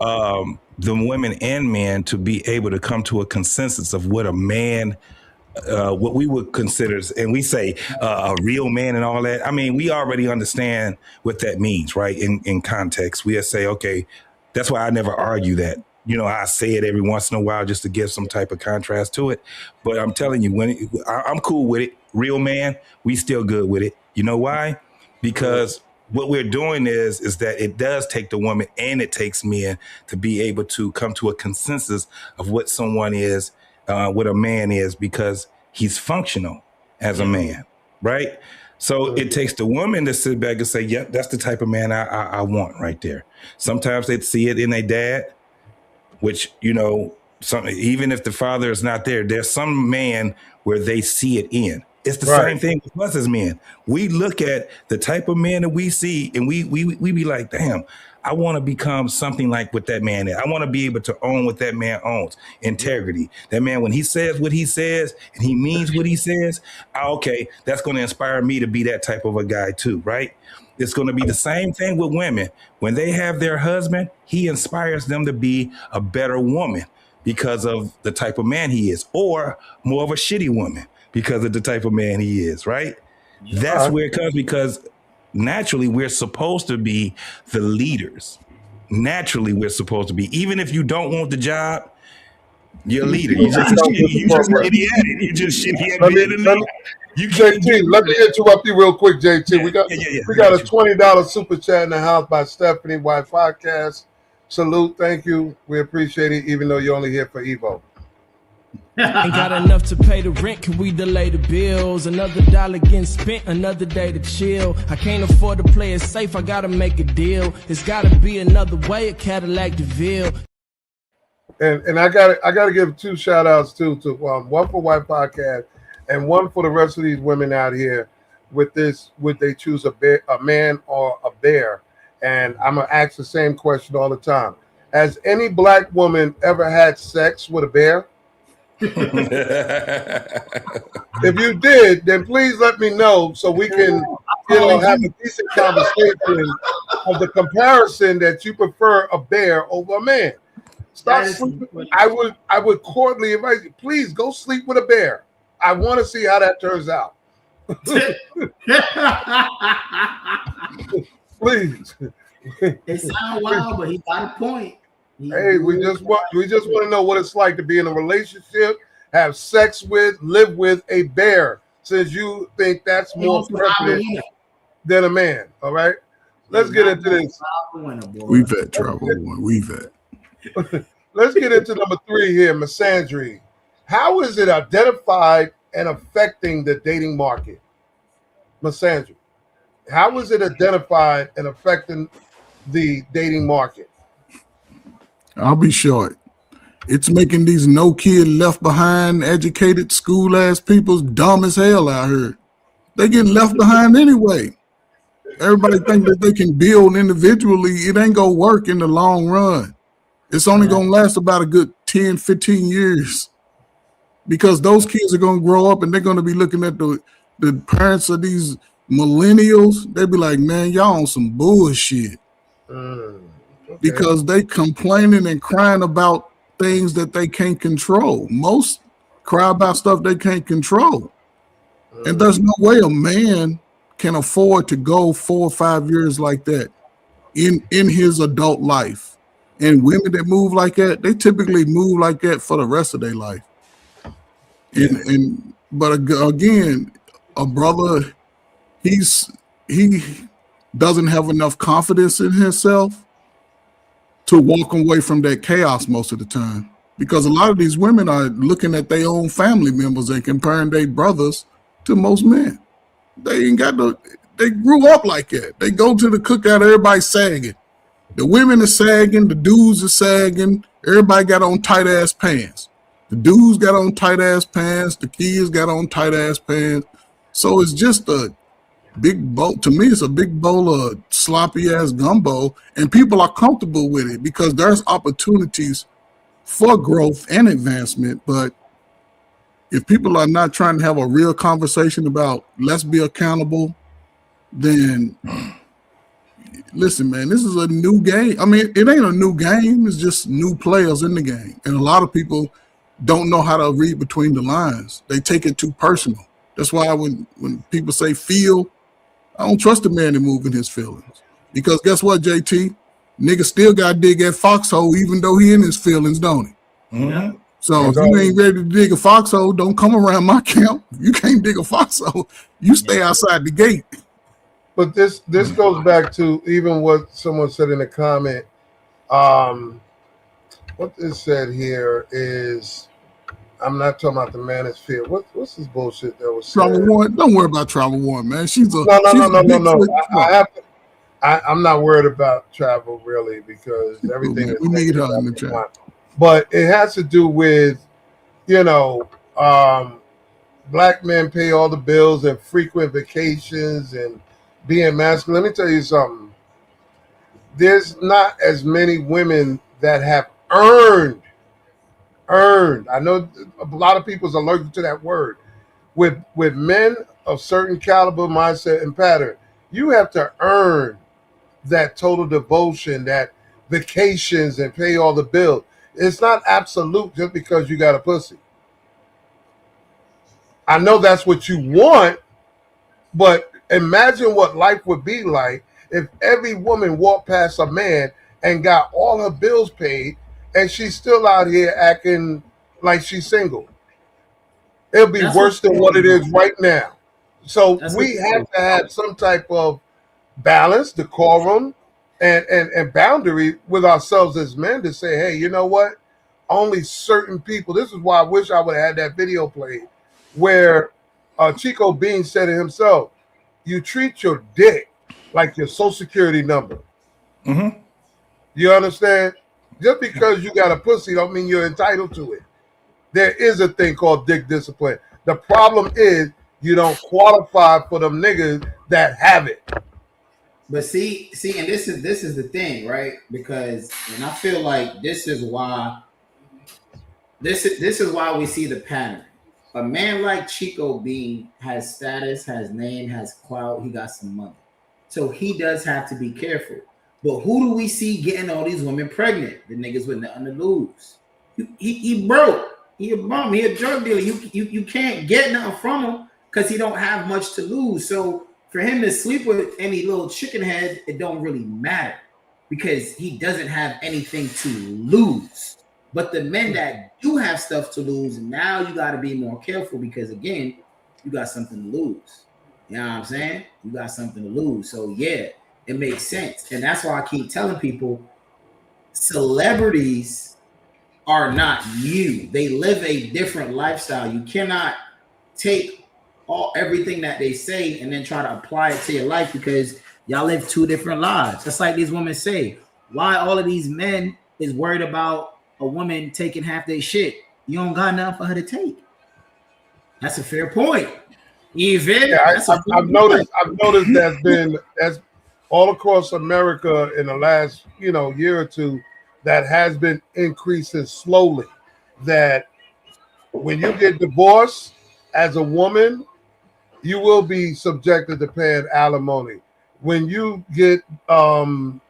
F: the women and men to be able to come to a consensus of what a man, what we would consider, and we say a real man and all that. I mean, we already understand what that means, right? In context, we say, okay, that's why I never argue that. You know, I say it every once in a while just to give some type of contrast to it. But I'm telling you, I'm cool with it. Real man, we still good with it. You know why? Because what we're doing is that it does take the woman and it takes men to be able to come to a consensus of what someone is, what a man is, because he's functional as a man, right? So it takes the woman to sit back and say, yep, that's the type of man I want right there. Sometimes they see it in their dad, which, you know, even if the father is not there, there's some man where they see it in. It's the same thing with us as men. We look at the type of man that we see, and we be like, damn, I want to become something like what that man is. I want to be able to own what that man owns. Integrity. That man, when he says what he says and he means what he says, okay, that's going to inspire me to be that type of a guy too, right? It's going to be the same thing with women. When they have their husband, he inspires them to be a better woman because of the type of man he is, or more of a shitty woman because of the type of man he is, right? Yeah. That's where it comes, because naturally we're supposed to be the leaders. Naturally we're supposed to be. Even if you don't want the job, you're a leader. You just shitty at it. You just shitty at being a leader.
B: JT, let me interrupt you real quick, JT. Yeah, we got a $20 super chat in the house by Stephanie White Podcast. Salute, thank you. We appreciate it, even though you're only here for Evo.
G: Ain't got enough to pay the rent, can we delay the bills? Another dollar getting spent, another day to chill. I can't afford to play it safe, I gotta make a deal. It's gotta be another way, a Cadillac DeVille.
B: And I gotta give two shout outs too, to one for White Podcast and one for the rest of these women out here with this, would they choose a man or a bear? And I'm gonna ask the same question all the time. Has any black woman ever had sex with a bear? If you did, then please let me know so we can, have a decent conversation of the comparison that you prefer a bear over a man. Stop sleeping. I would cordially invite you, please go sleep with a bear. I want to see how that turns out. Please.
C: It sounds wild, but he got a point.
B: Hey, we just want to know what it's like to be in a relationship, have sex with, live with a bear, since you think that's more prevalent than a man. All right, let's get into this.
A: We've had trouble. We've had.
B: Let's get into number 3 here, misandry. How is it identified and affecting the dating market? Misandry. How is it identified and affecting the dating market?
A: I'll be short. It's making these no kid left behind educated school ass people dumb as hell out here. They getting left behind anyway. Everybody think that they can build individually. It ain't gonna work in the long run. It's only gonna last about a good 10, 15 years. Because those kids are gonna grow up and they're gonna be looking at the parents of these millennials. They be like, man, y'all on some bullshit. Because they complaining and crying about things that they can't control. Most cry about stuff they can't control. And there's no way a man can afford to go 4 or 5 years like that in his adult life. And women that move like that, they typically move like that for the rest of their life. But again, a brother, he doesn't have enough confidence in himself to walk away from that chaos most of the time, because a lot of these women are looking at their own family members and comparing their brothers to most men. They grew up like that. They go to the cookout, everybody's sagging. The women are sagging, the dudes are sagging, everybody got on tight ass pants. The dudes got on tight ass pants, the kids got on tight ass pants. So it's just a big bowl. To me, it's a big bowl of sloppy ass gumbo, and people are comfortable with it because there's opportunities for growth and advancement. But if people are not trying to have a real conversation about let's be accountable, then listen, man, this is a new game. I mean, it ain't a new game. It's just new players in the game. And a lot of people don't know how to read between the lines. They take it too personal. That's why when people say feel, I don't trust a man to move in his feelings. Because guess what, JT? Nigga still got to dig that foxhole even though he in his feelings, don't he? Mm-hmm. So if you ain't ready to dig a foxhole, don't come around my camp. You can't dig a foxhole. You stay outside the gate.
B: But this goes back to even what someone said in the comment. What is said here is, I'm not talking about the manosphere. What's this bullshit that was said?
A: Travel One, don't worry about Travel One, man.
B: No. I'm not worried about Travel really, because everything is.
A: We need her in the chat.
B: But it has to do with, black men pay all the bills and frequent vacations and being masculine. Let me tell you something. There's not as many women that have earned. I know a lot of people's allergic to that word. With men of certain caliber, mindset, and pattern, you have to earn that total devotion, that vacations, and pay all the bills. It's not absolute just because you got a pussy. I know that's what you want, but imagine what life would be like if every woman walked past a man and got all her bills paid and she's still out here acting like she's single. It'll be
C: That's
B: worse than what it is right now. So
C: That's
B: we
C: what
B: have to have some type of balance, decorum, and boundary with ourselves as men to say, hey, you know what? Only certain people. This is why I wish I would have had that video played where Chico Bean said it himself. You treat your dick like your social security number.
F: Mm-hmm.
B: You understand? Just because you got a pussy don't mean you're entitled to it. There is a thing called dick discipline. The problem is you don't qualify for them niggas that have it.
C: But see, and this is the thing, right? Because, and I feel like this is why we see the pattern. A man like Chico Bean has status, has name, has clout. He got some money, so he does have to be careful. But who do we see getting all these women pregnant? The niggas with nothing to lose. He broke. He a bum. He a drug dealer. You can't get nothing from him because he don't have much to lose. So for him to sleep with any little chicken head, it don't really matter because he doesn't have anything to lose. But the men that do have stuff to lose, now you got to be more careful because, again, you got something to lose. You know what I'm saying? You got something to lose. So, yeah, it makes sense. And that's why I keep telling people celebrities are not you. They live a different lifestyle. You cannot take everything that they say and then try to apply it to your life because y'all live two different lives. Just like these women say, why all of these men is worried about a woman taking half their shit? You don't got nothing for her to take. That's a fair point. Even
B: yeah, I've noticed that's all across America in the last year or two that has been increasing slowly. That when you get divorced as a woman, you will be subjected to paying alimony. When you get going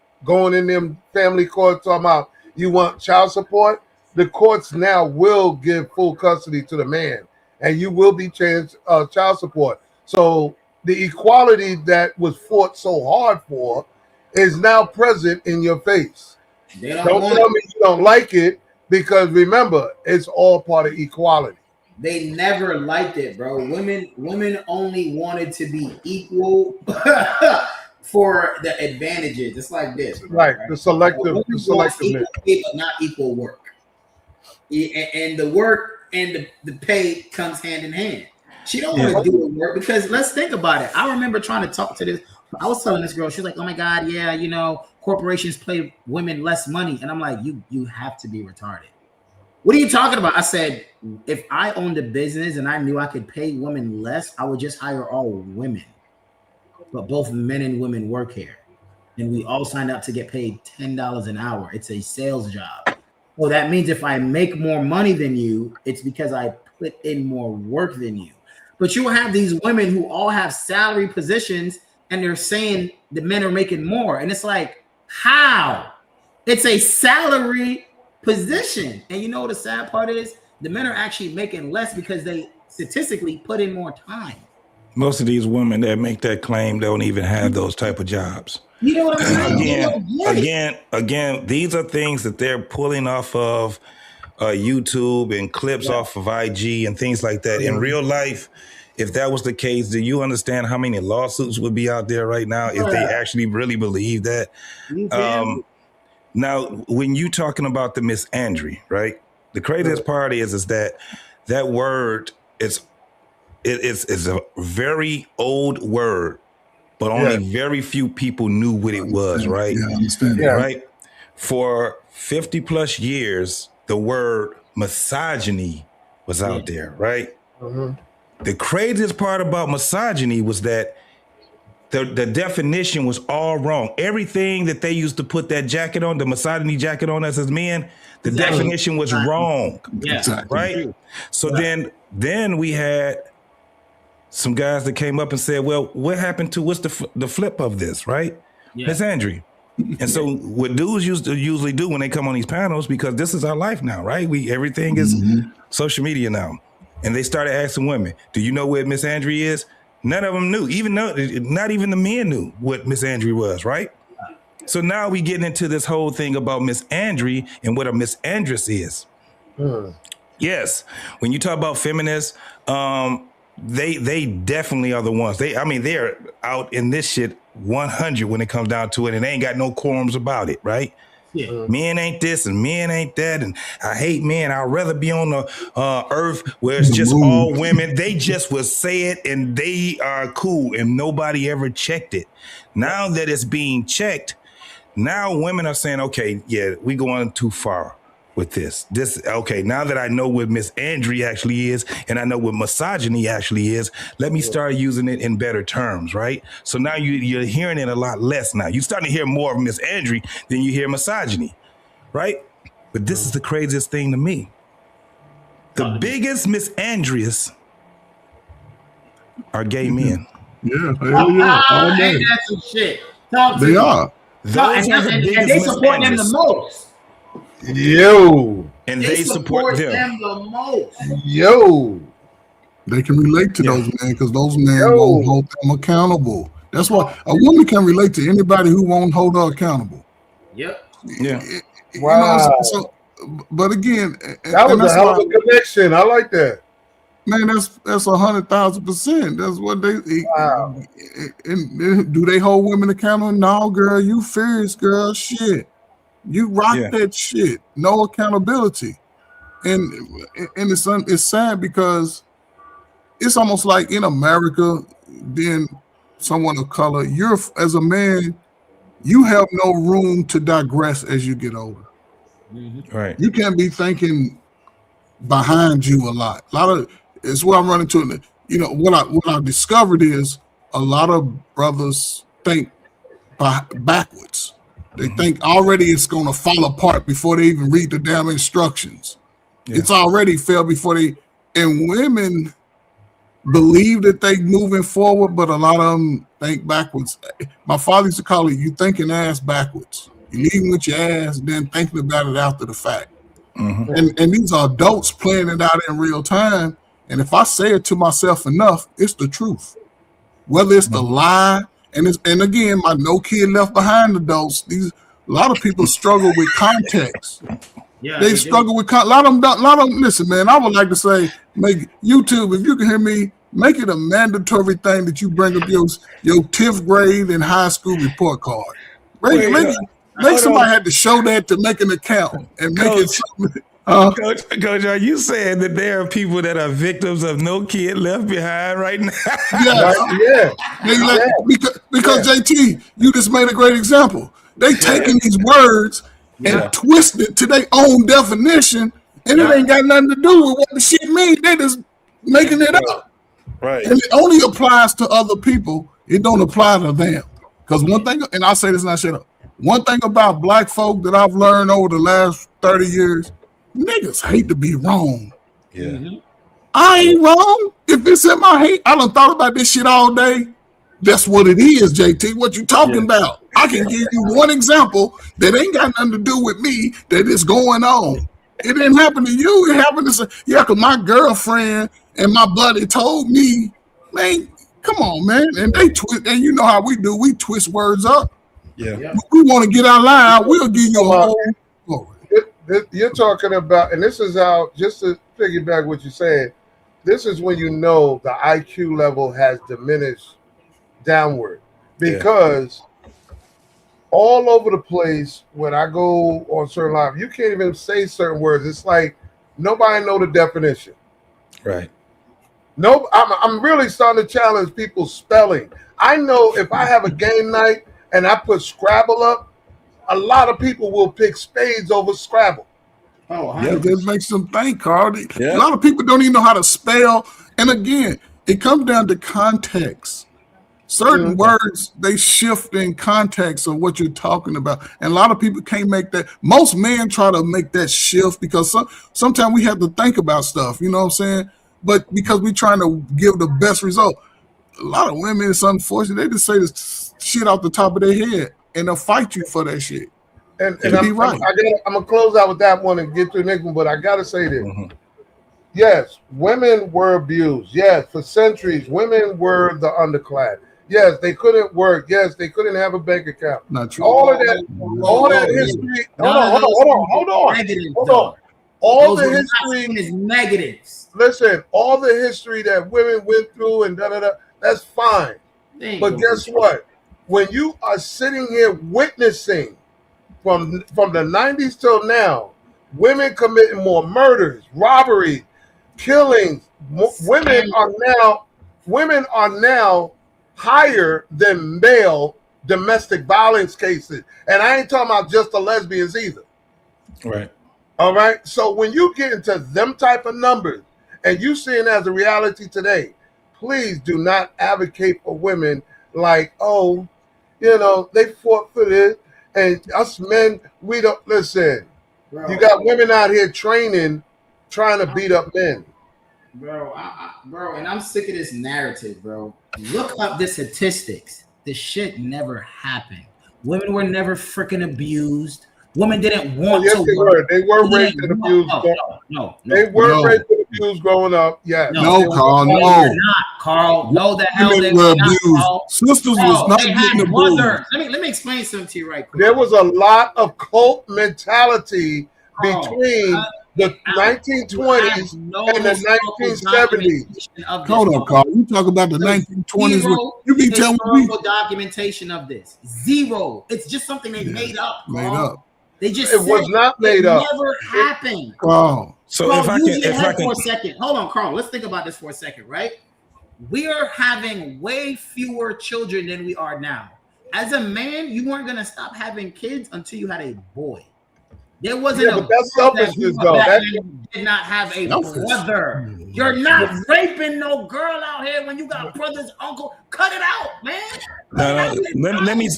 B: in them family courts talking about you want child support, the courts now will give full custody to the man, and you will be changed child support. So the equality that was fought so hard for is now present in your face. Don't tell me you don't like it because remember, it's all part of equality.
C: They never liked it, bro. Women only wanted to be equal for the advantages. It's like this, bro,
B: right? The selectiveness,
C: equal pay, but not equal work. And the work and the pay comes hand in hand. She don't want to do the work because let's think about it. I remember trying to talk to this. I was telling this girl, she's like, "Oh my God, yeah, corporations pay women less money," and I'm like, "You have to be retarded." What are you talking about? I said, if I owned a business and I knew I could pay women less, I would just hire all women. But both men and women work here. And we all signed up to get paid $10 an hour. It's a sales job. Well, that means if I make more money than you, it's because I put in more work than you. But you have these women who all have salary positions and they're saying the men are making more. And it's like, how? It's a salary position. And you know what the sad part is? The men are actually making less because they statistically put in more time.
F: Most of these women that make that claim don't even have those type of jobs.
C: You know what I'm saying?
F: Again, these are things that they're pulling off of YouTube and clips off of IG and things like that. In real life, if that was the case, do you understand how many lawsuits would be out there right now if they actually really believe that? Now, when you talking about the misandry, right? The craziest part is that word is a very old word, but only very few people knew what it was, right?
A: Yeah, I understand.
B: Yeah.
F: Right? For 50 plus years, the word misogyny was out there, right?
B: Mm-hmm.
F: The craziest part about misogyny was that the definition was all wrong. Everything that they used to put that jacket on, the misogyny jacket on us as men, the definition was wrong.
C: Yeah.
A: Exactly.
F: Right? So then we had some guys that came up and said, well, what happened to what's the flip of this, right?
C: Yeah.
F: Misandry. And so what dudes usually do when they come on these panels, because this is our life now, right? Everything is social media now. And they started asking women, do you know what misandry is? None of them knew, not even the men knew what misandry was, right? So now we getting into this whole thing about misandry and what a misandress is. Yes, when you talk about feminists, they definitely are the ones. They're out in this shit 100 when it comes down to it, and they ain't got no quorums about it, right?
C: Yeah.
F: Men ain't this and men ain't that, and I hate men. I'd rather be on the earth where it's just all women. They just would say it, and they are cool, and nobody ever checked it. Now that it's being checked, now women are saying, okay, yeah, we going too far with this. Okay, now that I know what misandry actually is, and I know what misogyny actually is, let me start using it in better terms, right? So now you're hearing it a lot less now. You're starting to hear more of misandry than you hear misogyny, right? But this is the craziest thing to me. The biggest misandrists are gay men.
A: Yeah, hell yeah. All day.
C: Ain't that some shit? Talk to
A: They
C: me.
A: are.
C: And they support them the most.
B: Yo.
F: And they support them
C: the most.
B: Yo.
A: They can relate to those men because those men won't hold them accountable. That's why a woman can relate to anybody who won't hold her accountable.
C: Yep.
F: Yeah.
B: Wow.
A: But again,
B: that was a hell of a connection. I like that.
A: Man, that's 100,000%. That's what they.
B: Wow.
A: And do they hold women accountable? No, girl, you fierce, girl. Shit, you rock that shit. No accountability, and it's sad because it's almost like in America, being someone of color, you're as a man, you have no room to digress as you get older.
F: Right.
A: You can't be thinking behind you a lot. It's what I'm running to. You know, what I discovered is a lot of brothers think backwards. They think already it's going to fall apart before they even read the damn instructions. Yeah. It's already fell before they. And women believe that they moving forward, but a lot of them think backwards. My father used to call it, you thinking ass backwards. You leading with your ass, then thinking about it after the fact. And these are adults playing it out in real time. And if I say it to myself enough, it's the truth. Whether it's the lie, and again, my no kid left behind adults. A lot of people struggle with context. Yeah, they struggle with a lot of them. Listen, man, I would like to say, make YouTube, if you can hear me, make it a mandatory thing that you bring up your 10th grade and high school report card. Make somebody had to show that to make an account and make it something.
F: Coach, are you saying that there are people that are victims of no kid left behind right now?
A: Because JT, you just made a great example. They taking these words and twist it to their own definition, and it ain't got nothing to do with what the shit means. They just making it up.
F: Right.
A: And it only applies to other people. It don't apply to them. Because one thing, and I'll say this and I shut up. One thing about black folk that I've learned over the last 30 years, niggas hate to be wrong.
F: Yeah.
A: I ain't wrong. If it's in my hate, I done thought about this shit all day. That's what it is, JT. What you talking about? I can give you one example that ain't got nothing to do with me that is going on. It didn't happen to you. It happened to because my girlfriend and my buddy told me, man, come on, man. And they twist, and you know how we do. We twist words up.
F: Yeah.
A: We want to get our line out. We'll give you a whole.
B: You're talking about, and this is how, just to piggyback what you're saying, this is when you know the IQ level has diminished downward, because all over the place when I go on certain live, you can't even say certain words. It's like nobody know the definition.
F: Right.
B: No, I'm really starting to challenge people's spelling. I know if I have a game night and I put Scrabble up, a lot of people will pick spades over Scrabble.
A: It just makes them think, Carl. A lot of people don't even know how to spell. And again, It comes down to context. Certain words, they shift in context of what you're talking about. And a lot of people can't make that. Most men try to make that shift because sometimes we have to think about stuff, you know what I'm saying? But because we're trying to give the best result. A lot of women, it's unfortunate, they just say this shit off the top of their head and they'll fight you for that shit.
B: And I'm going to close out with that one and get to the next one, but I got to say this. Yes, women were abused. Yes, for centuries, women were the underclass. Yes, they couldn't work. Yes, they couldn't have a bank account.
A: Not true.
B: All that history. Hold on. All the history
C: is negatives.
B: Listen, all the history that women went through and that's fine. But guess what? When you are sitting here witnessing from the 90s till now, women committing more murders, robberies, killings. Women are now higher than male domestic violence cases. And I ain't talking about just the lesbians either.
F: Right.
B: All right. So when you get into them type of numbers and you see it as a reality today, please do not advocate for women like, oh, they fought for this. And us men, we don't listen. Bro, you got women out here trying to beat up men.
C: Bro, bro, and I'm sick of this narrative, bro. Look up the statistics. This shit never happened. Women were never freaking abused. Women didn't want to work.
B: They were raped and abused.
C: No.
B: They were raped and abused growing up. Yeah.
A: No, Carl. No.
C: They're not, Carl. No, the hell they were not, Carl.
A: Sisters was not getting abused.
C: Let me explain something to you right quick.
B: There was a lot of cult mentality between the 1920s and the 1970s.
A: Hold on, Carl. You talk about the 1920s. You be telling me
C: documentation of this. Zero. It's just something they made up.
A: Made up.
C: They just
B: it was not made up.
C: Never happened.
A: Carl.
F: So
C: Carl,
F: if I can
C: for a second. Hold on, Carl. Let's think about this for a second, right? We are having way fewer children than we are now. As a man, you weren't gonna stop having kids until you had a boy. There wasn't
B: but that's selfishness, though.
C: That did not have a brother. You're not raping no girl out here when you got brother's uncle. Cut it out, man.
F: No. Let me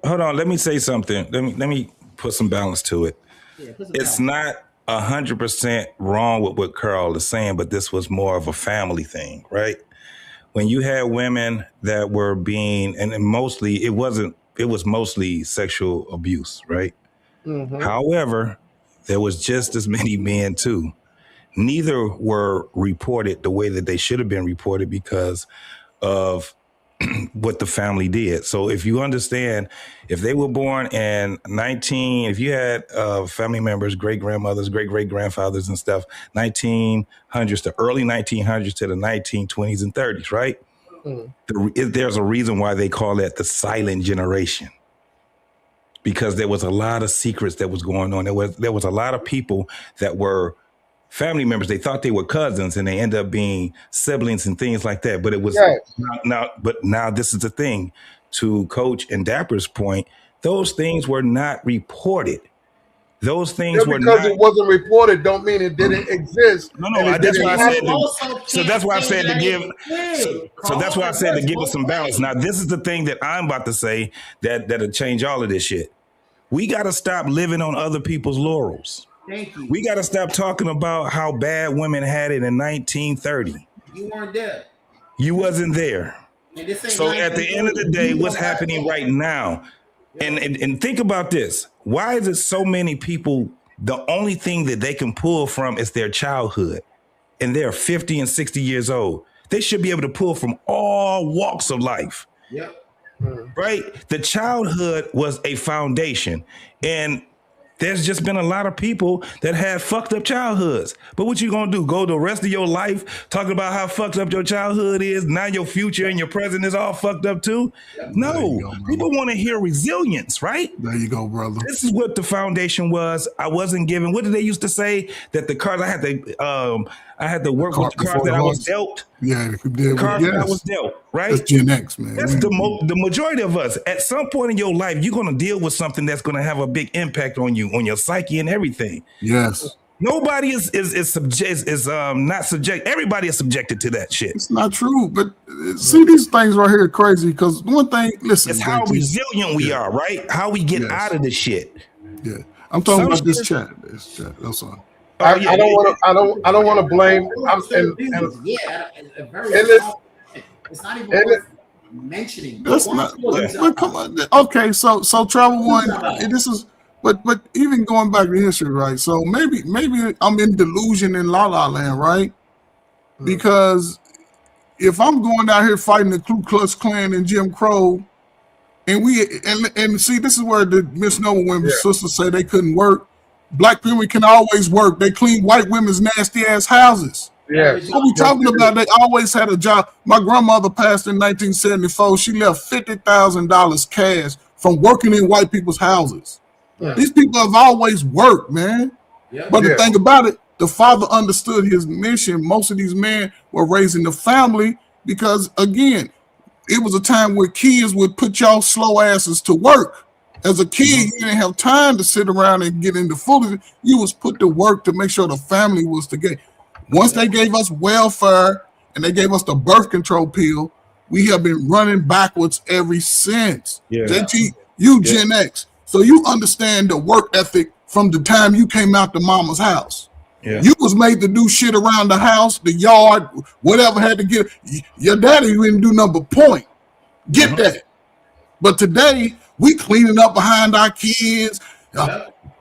F: hold on. Let me say something. Let me put some balance to it. Yeah, it's not 100% wrong with what Carl is saying, but this was more of a family thing, right? When you had women that were being, and mostly it was mostly sexual abuse, right? Mm-hmm. However, there was just as many men too. Neither were reported the way that they should have been reported because of what the family did. So if you understand, if they were born in if you had family members, great-grandmothers, great-great-grandfathers and stuff, 1900s to early 1900s to the 1920s and 30s, right? Mm-hmm. There's a reason why they call that the silent generation. Because there was a lot of secrets that was going on. There was a lot of people that were family members. They thought they were cousins and they end up being siblings and things like that. But it was now this is the thing. To Coach and Dapper's point, those things were not reported. Those things were not.
B: Because it wasn't reported don't mean it didn't exist.
F: No, that's why I said so that's why I said to give so that's why I said to give us some balance. Now, this is the thing that I'm about to say that'll change all of this shit. We got to stop living on other people's laurels.
C: Thank you.
F: We got to stop talking about how bad women had it in 1930.
C: You weren't there.
F: You wasn't there. So at the end of the day, what's happening right now? And think about this. Why is it so many people, the only thing that they can pull from is their childhood? And they're 50 and 60 years old. They should be able to pull from all walks of life.
C: Yep.
F: Right? The childhood was a foundation. And there's just been a lot of people that had fucked up childhoods. But what you gonna do? Go the rest of your life talking about how fucked up your childhood is? Now your future and your present is all fucked up too? No. People want to hear resilience, right?
A: There you go, brother.
F: This is what the foundation was. I wasn't given. What did they used to say? That the cards I had to work with the cards that I was dealt.
A: Yeah,
F: the cards that I was dealt, right?
A: That's Gen X, man.
F: That's the majority of us. At some point in your life, you're going to deal with something that's going to have a big impact on you, on your psyche and everything.
A: Yes.
F: Nobody is not subject. Everybody is subjected to that shit.
A: It's not true. But see, these things right here are crazy because one thing, listen,
F: It's how
A: JT,
F: resilient we are, right? How we get out of the shit.
A: Yeah, I'm talking about this chat. This chat. That's all.
B: I don't want to blame.
C: It's not even worth mentioning.
A: That's not. But come on. Okay, so travel one. This is. But even going back to history, right? So maybe I'm in delusion in La La Land, right? Because if I'm going down here fighting the Ku Klux Klan and Jim Crow, and see, this is where the misnomer when sisters say they couldn't work. Black women can always work. They clean white women's nasty ass houses.
B: Yeah.
A: What we talking about? They always had a job. My grandmother passed in 1974. She left $50,000 cash from working in white people's houses. Yeah. These people have always worked, man. Yeah. But the thing about it, the father understood his mission. Most of these men were raising the family because, again, it was a time where kids would put y'all slow asses to work. As a kid, you didn't have time to sit around and get into foolishness. You was put to work to make sure the family was together. Once they gave us welfare and they gave us the birth control pill, we have been running backwards ever since. Yeah. JT, you Gen X. So you understand the work ethic from the time you came out to mama's house. Yeah. You was made to do shit around the house, the yard, whatever had to get. Your daddy didn't do nothing but point. Get that. But today, we cleaning up behind our kids,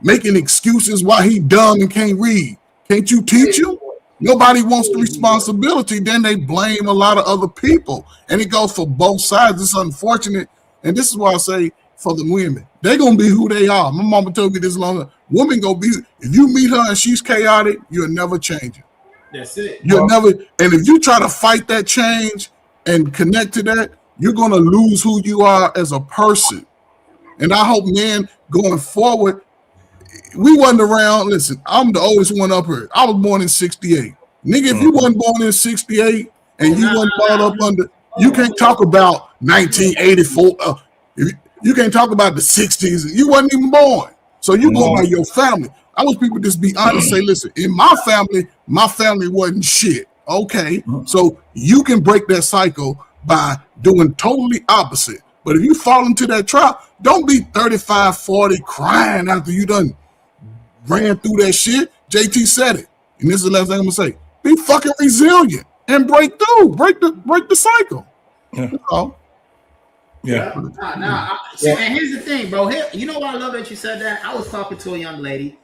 A: making excuses why he dumb and can't read. Can't you teach him? Nobody wants the responsibility. Then they blame a lot of other people. And it goes for both sides. It's unfortunate. And this is why I say, for the women, they're going to be who they are. My mama told me this long ago. Women going to be, if you meet her and she's chaotic, you'll never change it.
C: That's it.
A: You'll never, and if you try to fight that change and connect to that, you're going to lose who you are as a person. And I hope, man, going forward, we wasn't around. Listen, I'm the oldest one up here. I was born in 68. Nigga, if you wasn't born in 68 and you wasn't brought up under, you can't talk about 1984. You can't talk about the 60s. You wasn't even born. So you go by your family. I wish people just be honest, say, listen, in my family wasn't shit. Okay, so you can break that cycle by doing totally opposite. But if you fall into that trap, don't be 35, 40 crying after you done ran through that shit. JT said it. And this is the last thing I'm gonna say. Be fucking resilient and break through. Break the cycle.
F: Yeah.
A: You know?
F: Yeah.
C: And here's the thing, bro. You know what I love that you said that? I was talking to a young lady,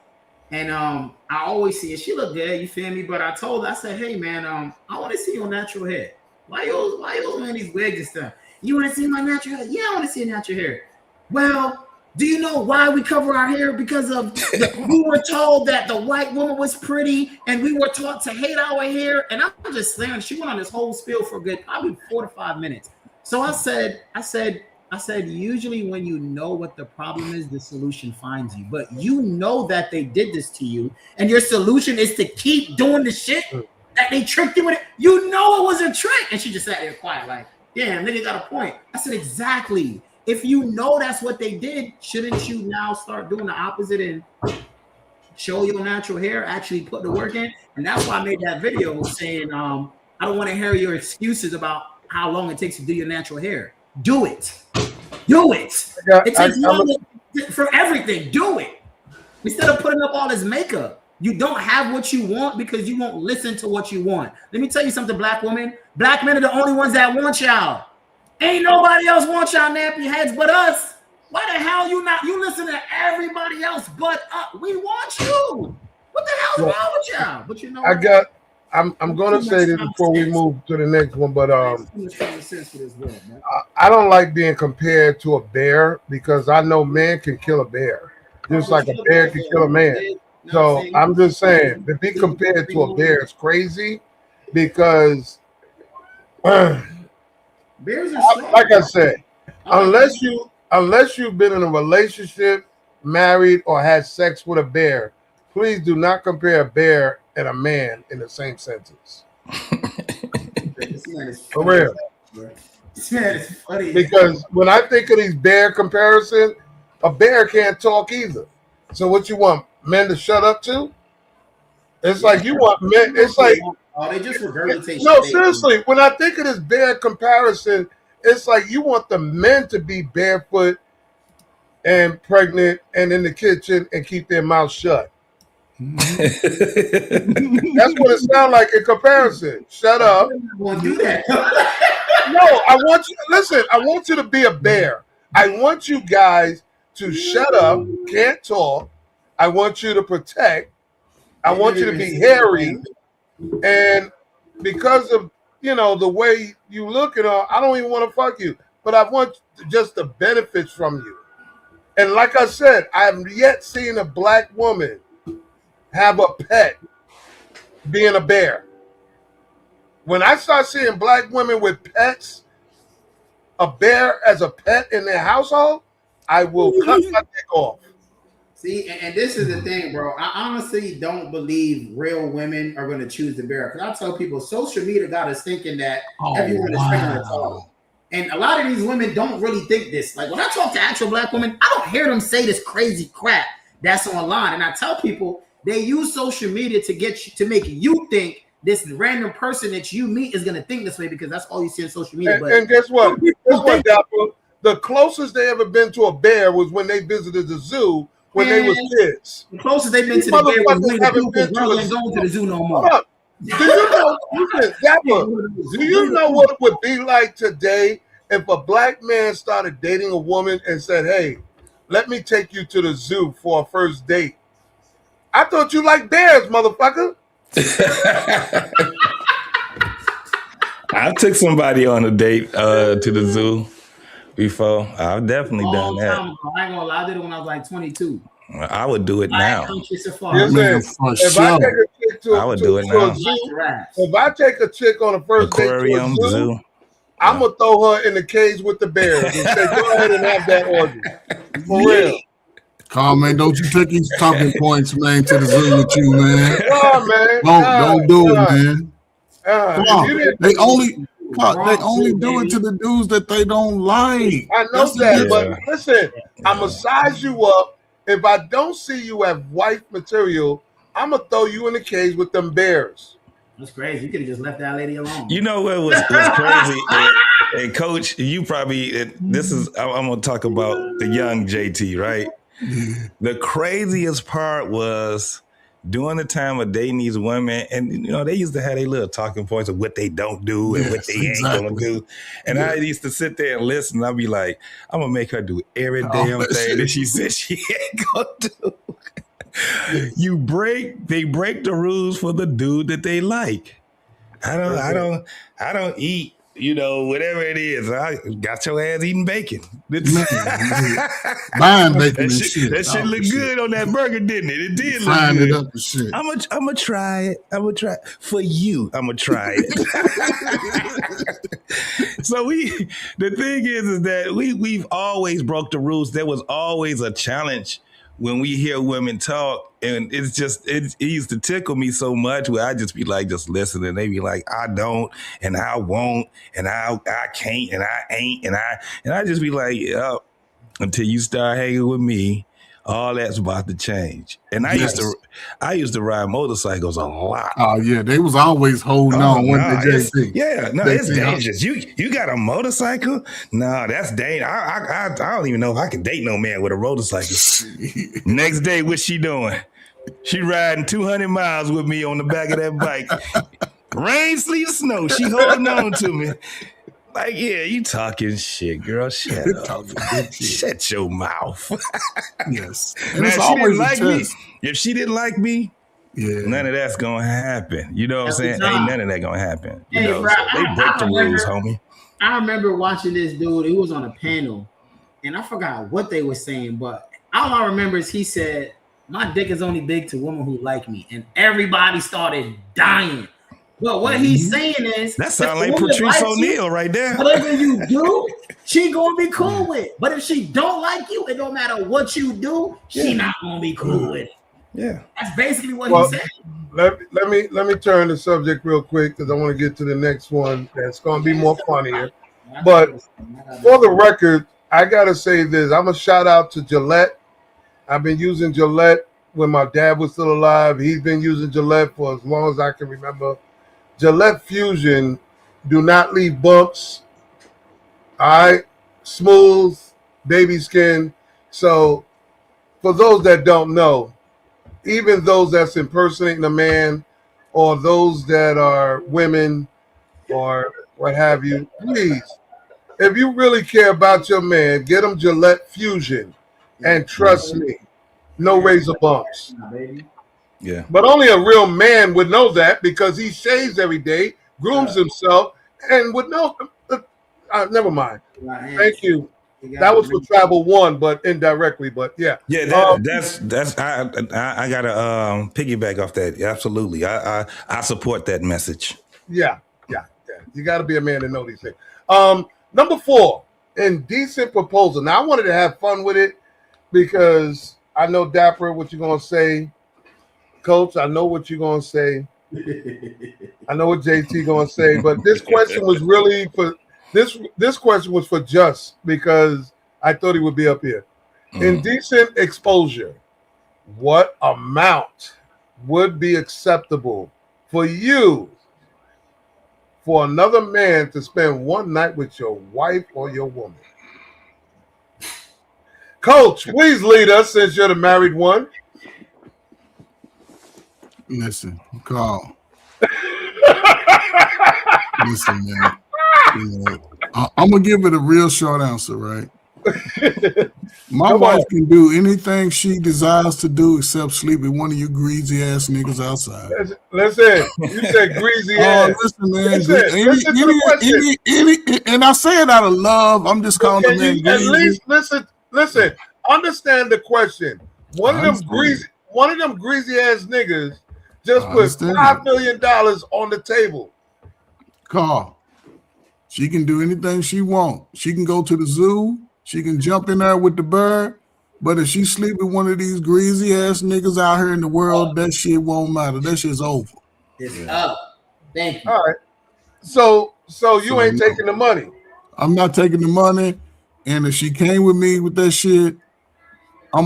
C: and I always see her. She look good, you feel me? But I told her, I said, hey man, I want to see your natural hair. Why you wearing these wigs and stuff? You want to see my natural hair? Yeah, I want to see your natural hair. Well, do you know why we cover our hair? Because of we were told that the white woman was pretty, and we were taught to hate our hair. And I'm just saying, she went on this whole spiel for a good probably 4 to 5 minutes. So I said, usually when you know what the problem is, the solution finds you. But you know that they did this to you, and your solution is to keep doing the shit that they tricked you with it. You know it was a trick. And she just sat there quiet, like, damn, nigga got a point. I said, exactly. If you know that's what they did, shouldn't you now start doing the opposite and show your natural hair, actually put the work in? And that's why I made that video saying, I don't want to hear your excuses about how long it takes to do your natural hair. Do it. Do it. It takes long for everything. Do it. Instead of putting up all this makeup. You don't have what you want because you won't listen to what you want. Let me tell you something, black women. Black men are the only ones that want y'all. Ain't nobody else want y'all nappy heads but us. Why the hell you listen to everybody else but us? We want you. What the hell's wrong with y'all? But you know
B: I'm gonna say this before we move to the next one, but I don't like being compared to a bear because I know man can kill a bear. Just like a bear can kill a man. So I'm just saying, to be compared to a bear is crazy because, bears are like I said, unless you've been in a relationship, married, or had sex with a bear, please do not compare a bear and a man in the same sentence. For real.
C: This man is funny.
B: Because when I think of these bear comparisons, a bear can't talk either. So what you want? Men to shut up to? It's like you want men. It's like
C: they just regurgitate.
B: No, seriously. When I think of this bear comparison, it's like you want the men to be barefoot and pregnant and in the kitchen and keep their mouth shut. That's what it sounds like in comparison. Shut up.
C: Won't do that.
B: No, I want you. Listen, I want you to be a bear. I want you guys to shut up, can't talk. I want you to protect. I want you to be hairy, and because of the way you look and all, I don't even want to fuck you, but I want just the benefits from you. And like I said, I have yet seen a black woman have a pet being a bear. When I start seeing black women with pets, a bear as a pet in their household, I will cut my dick off.
C: See, and this is the thing, bro. I honestly don't believe real women are going to choose the bear. Because I tell people, social media got us thinking that everyone is fair at all. And a lot of these women don't really think this. Like when I talk to actual black women, I don't hear them say this crazy crap that's online. And I tell people they use social media to get you, to make you think this random person that you meet is going to think this way because that's all you see on social media.
B: And guess what? Dapper? The closest they ever been to a bear was when they visited the zoo. When they was kids,
C: the closest they've been to the bear was haven't been going to the zoo no more.
B: Do you know? Do you know what it would be like today if a black man started dating a woman and said, "Hey, let me take you to the zoo for a first date"? I thought you liked bears, motherfucker.
F: I took somebody on a date to the zoo before. I've definitely done that.
C: I ain't gonna lie, I did it when I was like 22.
F: I would do it now.
B: If I take a chick to,
F: I would do it now.
B: If I take a chick on a first
F: aquarium,
B: date to a zoo, I'm gonna throw her in the cage with the bears and say, "Go ahead and have that orgy." For real.
A: Carl, man, don't you take these talking points, man, to the zoo with you, man.
B: Come on, man.
A: Don't do it, man. Come on. They only do it to the dudes that they don't like.
B: I know that, but listen, I'm gonna size you up. If I don't see you have wife material, I'm gonna throw you in the cage with them bears.
C: That's crazy. You could have just left that lady alone.
F: You know what was crazy? and Coach, you probably I'm gonna talk about the young JT, right? The craziest part was during the time of dating these women, and they used to have their little talking points of what they don't do and what they ain't gonna do. And I used to sit there and listen. I'd be like, I'm gonna make her do every damn thing that she said she ain't gonna do. They break the rules for the dude that they like. I don't eat, whatever it is. I got your ass eating bacon.
A: Buying bacon and shit.
F: That shit looked good on that burger, didn't it? It did look
A: Frying
F: good.
A: it up and shit.
F: I'm gonna try it. For you. I'm gonna try it. So the thing is that we've always broke the rules. There was always a challenge when we hear women talk, and it used to tickle me so much where I just be like, just listen, and they be like, I don't, and I won't, and I can't, and I ain't, and I just be like, yeah, until you start hanging with me, all that's about to change. And I used to ride motorcycles a lot.
A: Oh yeah, they was always holding on.
F: It's dangerous. You got a motorcycle? No, that's dangerous. I don't even know if I can date no man with a motorcycle. Next day, what's she doing? She riding 200 miles with me on the back of that bike. Rain, sleet, snow. She holding on to me. Like, yeah, you talking shit, girl. Shut up. Shut your mouth.
A: Yes.
F: And now, if she didn't like me, none of that's gonna happen. You know what I'm saying? Ain't none of that gonna happen. Bro, so they break the rules, homie.
C: I remember watching this dude. He was on a panel, and I forgot what they were saying, but all I remember is he said, "My dick is only big to women who like me," and everybody started dying. But what he's saying is
F: that sounds like Patrice O'Neal right there.
C: Whatever you do, she gonna be cool with. But if she don't like you, it don't matter what you do, she not gonna be cool with it.
F: Yeah,
C: that's basically what he said.
B: Let me turn the subject real quick because I want to get to the next one. That's gonna be more funnier. But for the record, I gotta say this. I'm a shout out to Gillette. I've been using Gillette when my dad was still alive. He's been using Gillette for as long as I can remember. Gillette Fusion do not leave bumps. All right, smooth, baby skin. So for those that don't know, even those that's impersonating a man or those that are women or what have you, please, if you really care about your man, get him Gillette Fusion. And trust me, no razor bumps.
F: Yeah.
B: But only a real man would know that because he shaves every day, grooms himself, and would know. Never mind. Thank you. That was for Travel One, but indirectly. But yeah,
F: yeah. That's I gotta piggyback off that. Absolutely, I support that message.
B: Yeah. You got to be a man to know these things. Number 4, indecent proposal. Now I wanted to have fun with it because I know Dapper what you're gonna say, Coach. I know what you're gonna say. I know what JT gonna say, but this question was really for this question was for Just because I thought he would be up here. Indecent exposure. What amount would be acceptable for you for another man to spend one night with your wife or your woman? Coach, please lead us since you're the married one.
A: Listen, Carl. Listen, man. I'm gonna give it a real short answer, right? My wife can do anything she desires to do except sleep with one of you greasy ass niggas outside.
B: Listen, you said greasy ass.
A: Listen, man.
B: Listen to the question.
A: And I say it out of love. I'm just calling them man greasy.
B: At least listen. Understand the question. One of them greasy ass niggas just put $5 million on the table.
A: Carl, she can do anything she wants. She can go to the zoo. She can jump in there with the bird. But if she sleep with one of these greasy ass niggas out here in the world, that shit won't matter. That shit's over.
C: It's up. Thank you.
B: All right. So you ain't taking the money.
A: I'm not taking the money. And if she came with me with that shit, I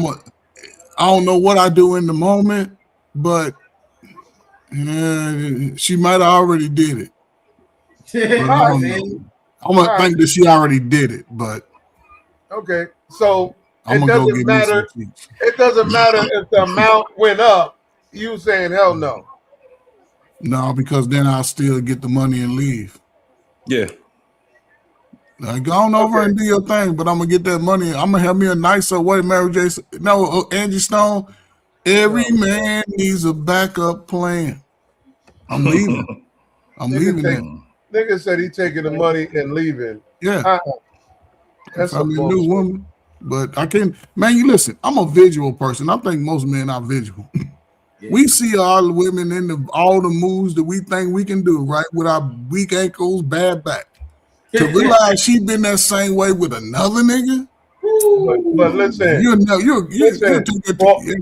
A: don't know what I do in the moment, but she might have already did it. I'm gonna think that she already did it, but
B: okay. So
A: it
B: doesn't matter. It doesn't matter if the amount went up. You saying hell no?
A: No, because then I'll still get the money and leave.
F: Yeah.
A: Like, go on over and do your thing, but I'm gonna get that money. I'm gonna have me a nicer way, Mary J. No, Angie Stone. Every man needs a backup plan. I'm leaving. I'm leaving.
B: Nigga said he taking the money and leaving.
A: Yeah.
B: That's
A: a new woman. But I can't, man, you listen, I'm a visual person. I think most men are visual. We see all the women in all the moves that we think we can do, right? With our weak ankles, bad back. To realize she been that same way with another nigga.
B: But listen,
A: you took your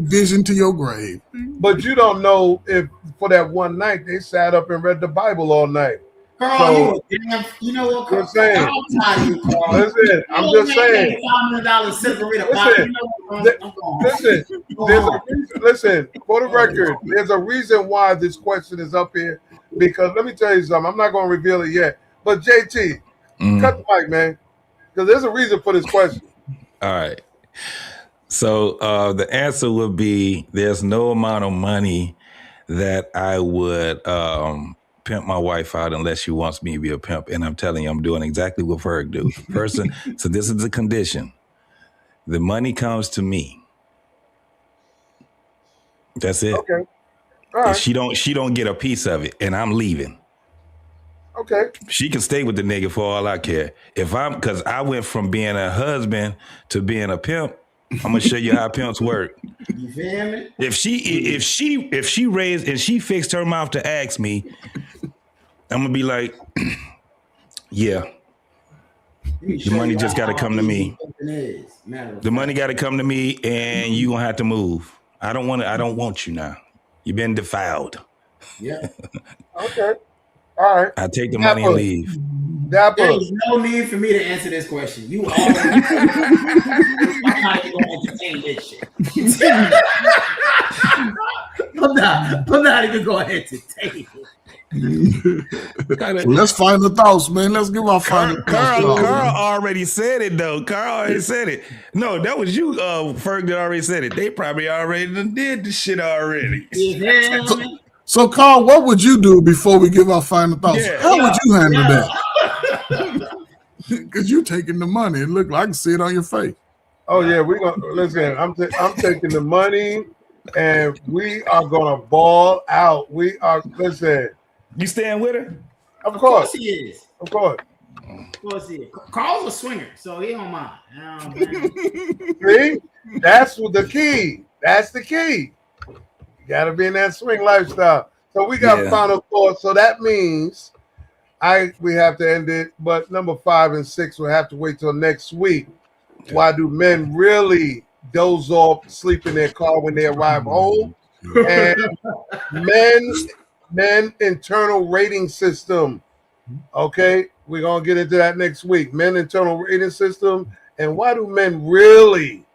A: vision to your grave.
B: But you don't know if for that one night they sat up and read the Bible all night.
C: Carl, you know what?
B: I'm saying. Listen, I'm just saying. Listen. For the record, there's a reason why this question is up here. Because let me tell you something. I'm not going to reveal it yet. But JT, cut the mic, man. Because there's a reason for this question.
F: All right. So the answer would be there's no amount of money that I would pimp my wife out unless she wants me to be a pimp. And I'm telling you, I'm doing exactly what Ferg do. Person, so this is the condition. The money comes to me. That's it.
B: Okay. All right.
F: She don't get a piece of it, and I'm leaving.
B: Okay.
F: She can stay with the nigga for all I care. Because I went from being a husband to being a pimp. I'm gonna show you how pimps work.
C: You feel me?
F: If she raised and she fixed her mouth to ask me, I'm gonna be like, yeah. The money just got to come to me. The money got to come to me, and you gonna have to move. I don't want you now. You've been defiled.
C: Yeah.
B: Okay. All right.
F: I take the money and leave.
C: There's no need for me to answer this question. You already I'm not even gonna entertain this shit. I'm not even going to entertain it.
A: So let's find the thoughts, man. Let's give our final thoughts.
F: Carl already said it, though. Carl already said it. No, that was you, Ferg, that already said it. They probably already did the shit already.
A: So, Carl, what would you do before we give our final thoughts? How would you handle that? Because you taking the money. It looked like I can see it on your face.
B: Oh yeah, we're gonna listen. I'm taking the money, and we are gonna ball out. We are listen.
F: You staying with her?
B: Of course
C: he is.
B: Of course.
C: Of course he is. Carl's a swinger, so he don't mind.
B: See, that's the key. That's the key. You gotta be in that swing lifestyle. So we got final thoughts. So that means we have to end it, but number 5 and 6 will have to wait till next week. Why do men really doze off, sleep in their car when they arrive home? And men internal rating system. Okay, we're gonna get into that next week. Men internal rating system, and why do men really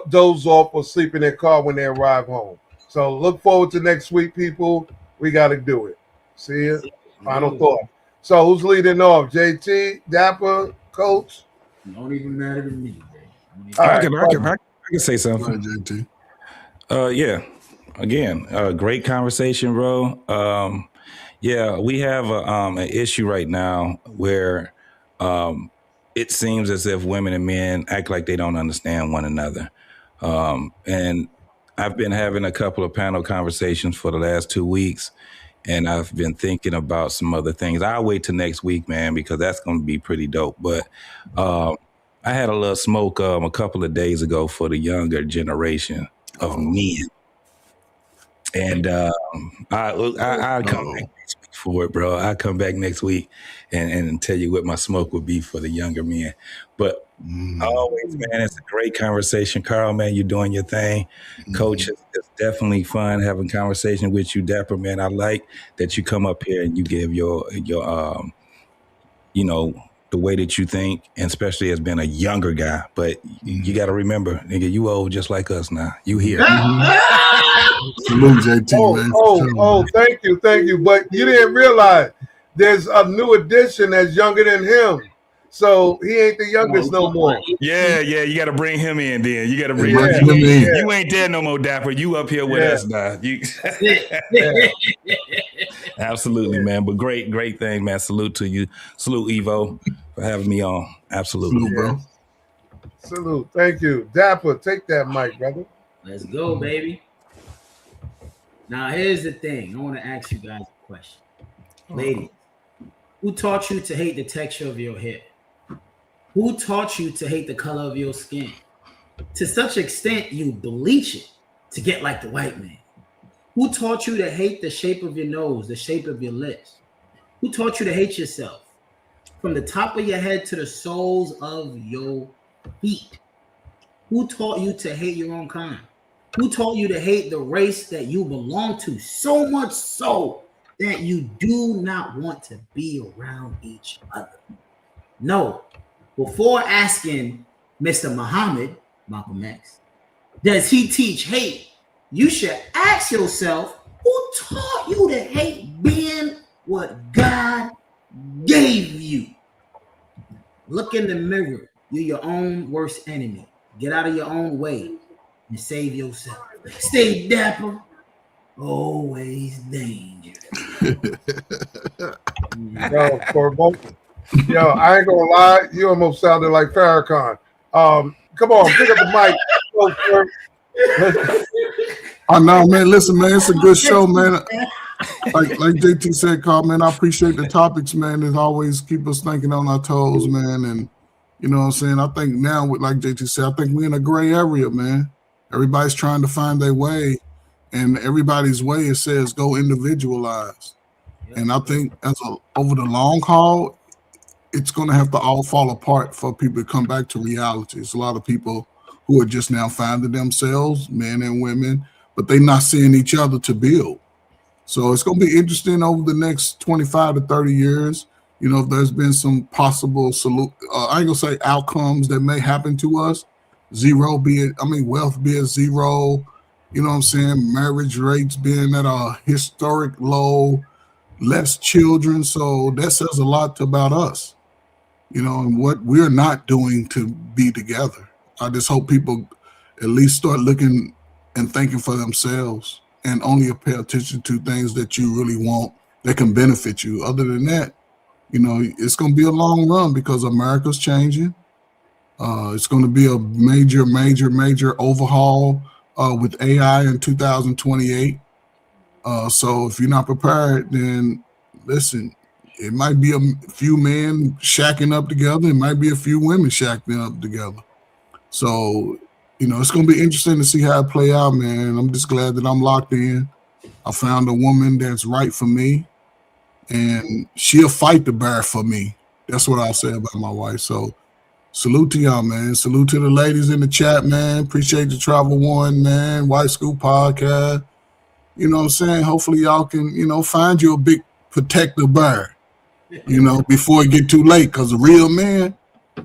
B: doze off or sleep in their car when they arrive home? So look forward to next week, people. We got to do it. See you. Final thought. So who's leading off? JT, Dapper, Coach?
C: Don't even matter to me.
F: I can say something. JT. Yeah. Again, great conversation, bro. Yeah, we have an issue right now where it seems as if women and men act like they don't understand one another. And I've been having a couple of panel conversations for the last 2 weeks, and I've been thinking about some other things. I'll wait till next week, man, because that's going to be pretty dope. But I had a little smoke a couple of days ago for the younger generation of men. And I'll come back next week for it, bro. I'll come back next week and tell you what my smoke would be for the younger men. But always, man, it's a great conversation. Carl, man, you're doing your thing. Coach, it's definitely fun having conversation with you, Dapper, man. I like that you come up here and you give your the way that you think, and especially as being a younger guy. But you got to remember, nigga, you old just like us now. You here.
A: Salute, JT, man.
B: Thank you. But you didn't realize there's a new addition that's younger than him. So he ain't the youngest no more.
F: Yeah, you got to bring him in then. You got to bring him in. You ain't there no more, Dapper. You up here with us now. Absolutely, man. But great thing, man. Salute to you. Salute, Evo, for having me on. Absolutely.
A: Salute, bro.
B: Salute. Thank you. Dapper, take that mic, brother.
C: Let's go, baby. Now, here's the thing. I want to ask you guys a question. Ladies, who taught you to hate the texture of your hair? Who taught you to hate the color of your skin? To such extent, you bleach it to get like the white man. Who taught you to hate the shape of your nose, the shape of your lips? Who taught you to hate yourself? From the top of your head to the soles of your feet. Who taught you to hate your own kind? Who taught you to hate the race that you belong to so much so that you do not want to be around each other? No. Before asking Mr. Muhammad, Malcolm X, does he teach hate? You should ask yourself, who taught you to hate being what God gave you? Look in the mirror. You're your own worst enemy. Get out of your own way and save yourself. Stay dapper. Always dangerous.
B: Yo, I ain't gonna lie. You almost sounded like Farrakhan. Come on, pick up the mic.
A: Oh no, man! Listen, man, it's a good show, man. Like JT said, Carl, man, I appreciate the topics, man. It always keep us thinking on our toes, man. And you know what I'm saying? I think now, with like JT said, I think we're in a gray area, man. Everybody's trying to find their way, and everybody's way, it says go individualize. And I think over the long haul, it's going to have to all fall apart for people to come back to reality. It's a lot of people who are just now finding themselves, men and women, but they're not seeing each other to build. So it's going to be interesting over the next 25 to 30 years. You know, if there's been some possible I ain't going to say outcomes that may happen to us, wealth be at zero, You know what I'm saying? Marriage rates being at a historic low, less children. So that says a lot about us, and what we're not doing to be together. I just hope people at least start looking and thinking for themselves and only pay attention to things that you really want that can benefit you. Other than that, it's going to be a long run because America's changing. It's going to be a major, major, major overhaul with AI in 2028. So if you're not prepared, then listen, it might be a few men shacking up together. It might be a few women shacking up together. So, it's going to be interesting to see how it play out, man. I'm just glad that I'm locked in. I found a woman that's right for me, and she'll fight the bear for me. That's what I'll say about my wife. So salute to y'all, man. Salute to the ladies in the chat, man. Appreciate the Travel One, man. White School Podcast. You know what I'm saying? Hopefully y'all can, find you a big protective bear, before it get too late. Because the real men,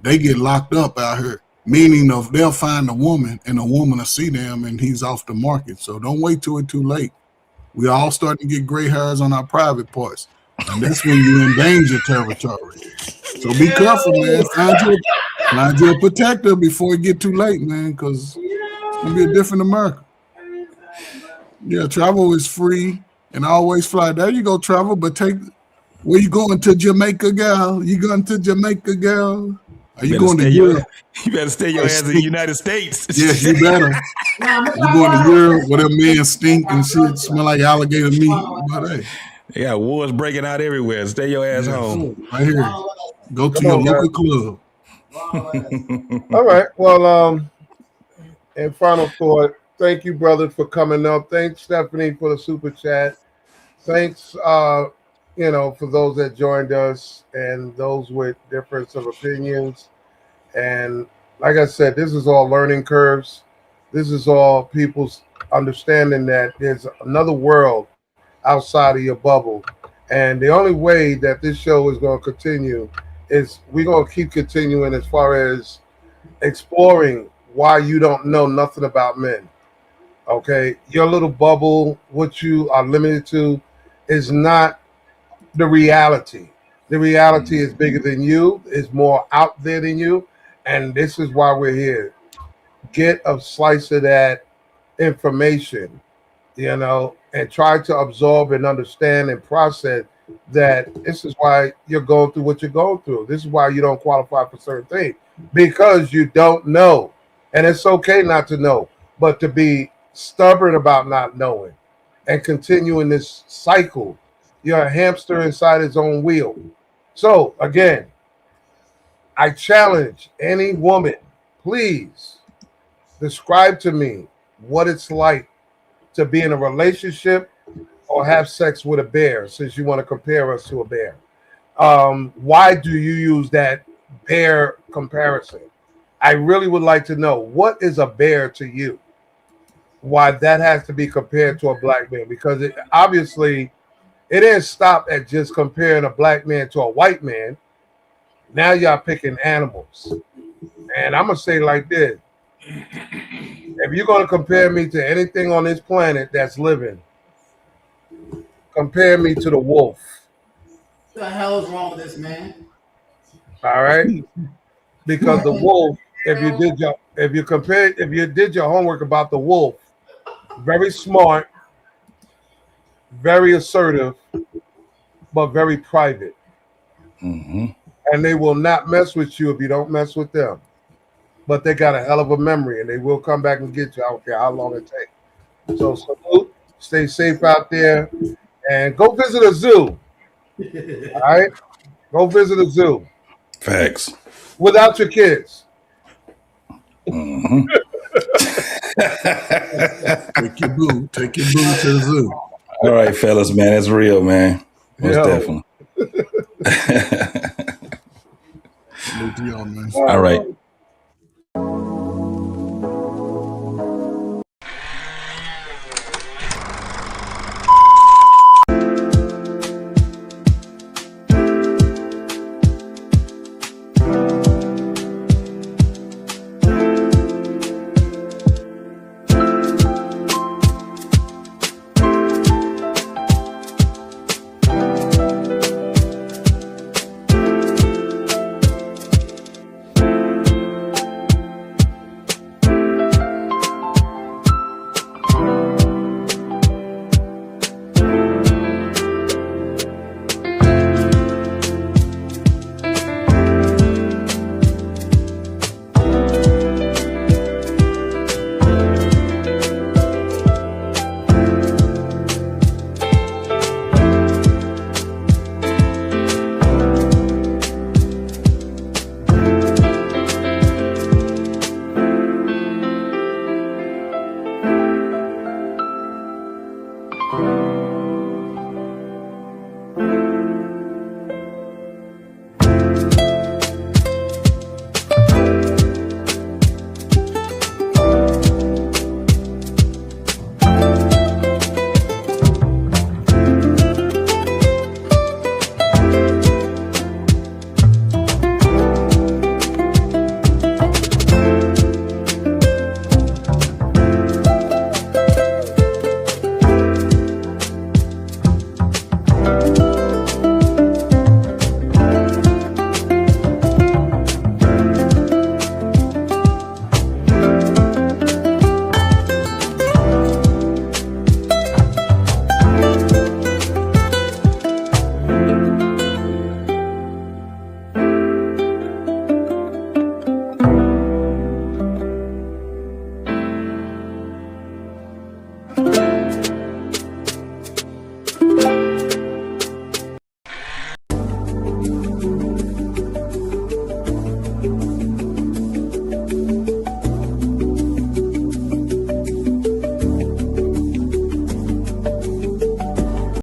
A: they get locked up out here. Meaning they'll find a woman and a woman will see them and he's off the market. So don't wait till it's too late. We all starting to get gray hairs on our private parts. And that's when you're in danger territory. So be careful, man. Find you a protector before it get too late, man, because it's going to be a different America. Yeah, travel is free and I always fly. There you go, travel, but where you going to Jamaica, gal? You going to Jamaica, gal? Are you going to Europe?
F: You better stay your ass in the United States.
A: Yes, you better. You going to Europe where them men stink and shit, smell like alligator meat. But hey.
F: Yeah, wars breaking out everywhere. Stay your ass home.
A: Right here. Go to your local club.
B: All right. Well, and final thought. Thank you, brother, for coming up. Thanks, Stephanie, for the super chat. Thanks, for those that joined us and those with difference of opinions. And like I said, this is all learning curves. This is all people's understanding that there's another world outside of your bubble. And the only way that this show is going to continue is we're going to keep continuing as far as exploring why you don't know nothing about men. Okay? Your little bubble, what you are limited to, is not the reality. The reality is bigger than you, is more out there than you. And this is why we're here. Get a slice of that information, and try to absorb and understand and process that this is why you're going through what you're going through. This is why you don't qualify for certain things, because you don't know. And it's okay not to know, but to be stubborn about not knowing and continue in this cycle. You're a hamster inside its own wheel. So again, I challenge any woman, please describe to me what it's like to be in a relationship or have sex with a bear, since you want to compare us to a bear. Why do you use that bear comparison? I really would like to know, what is a bear to you? Why that has to be compared to a black man? Because it didn't stop at just comparing a black man to a white man. Now y'all picking animals. And I'm going to say it like this. If you're going to compare me to anything on this planet that's living, compare me to the wolf.
C: What the hell is wrong with this man?
B: All right? Because the wolf, if you did your homework about the wolf, very smart, very assertive, but very private.
F: Mm-hmm.
B: And they will not mess with you if you don't mess with them. But they got a hell of a memory, and they will come back and get you. I don't care how long it takes. So salute, stay safe out there, and go visit a zoo. All right? Go visit a zoo.
F: Facts.
B: Without your kids.
F: Mm-hmm.
A: Take your boo to the zoo.
F: All right, fellas, man. It's real, man. Most definitely.
A: Salute to y'all, man.
F: All right.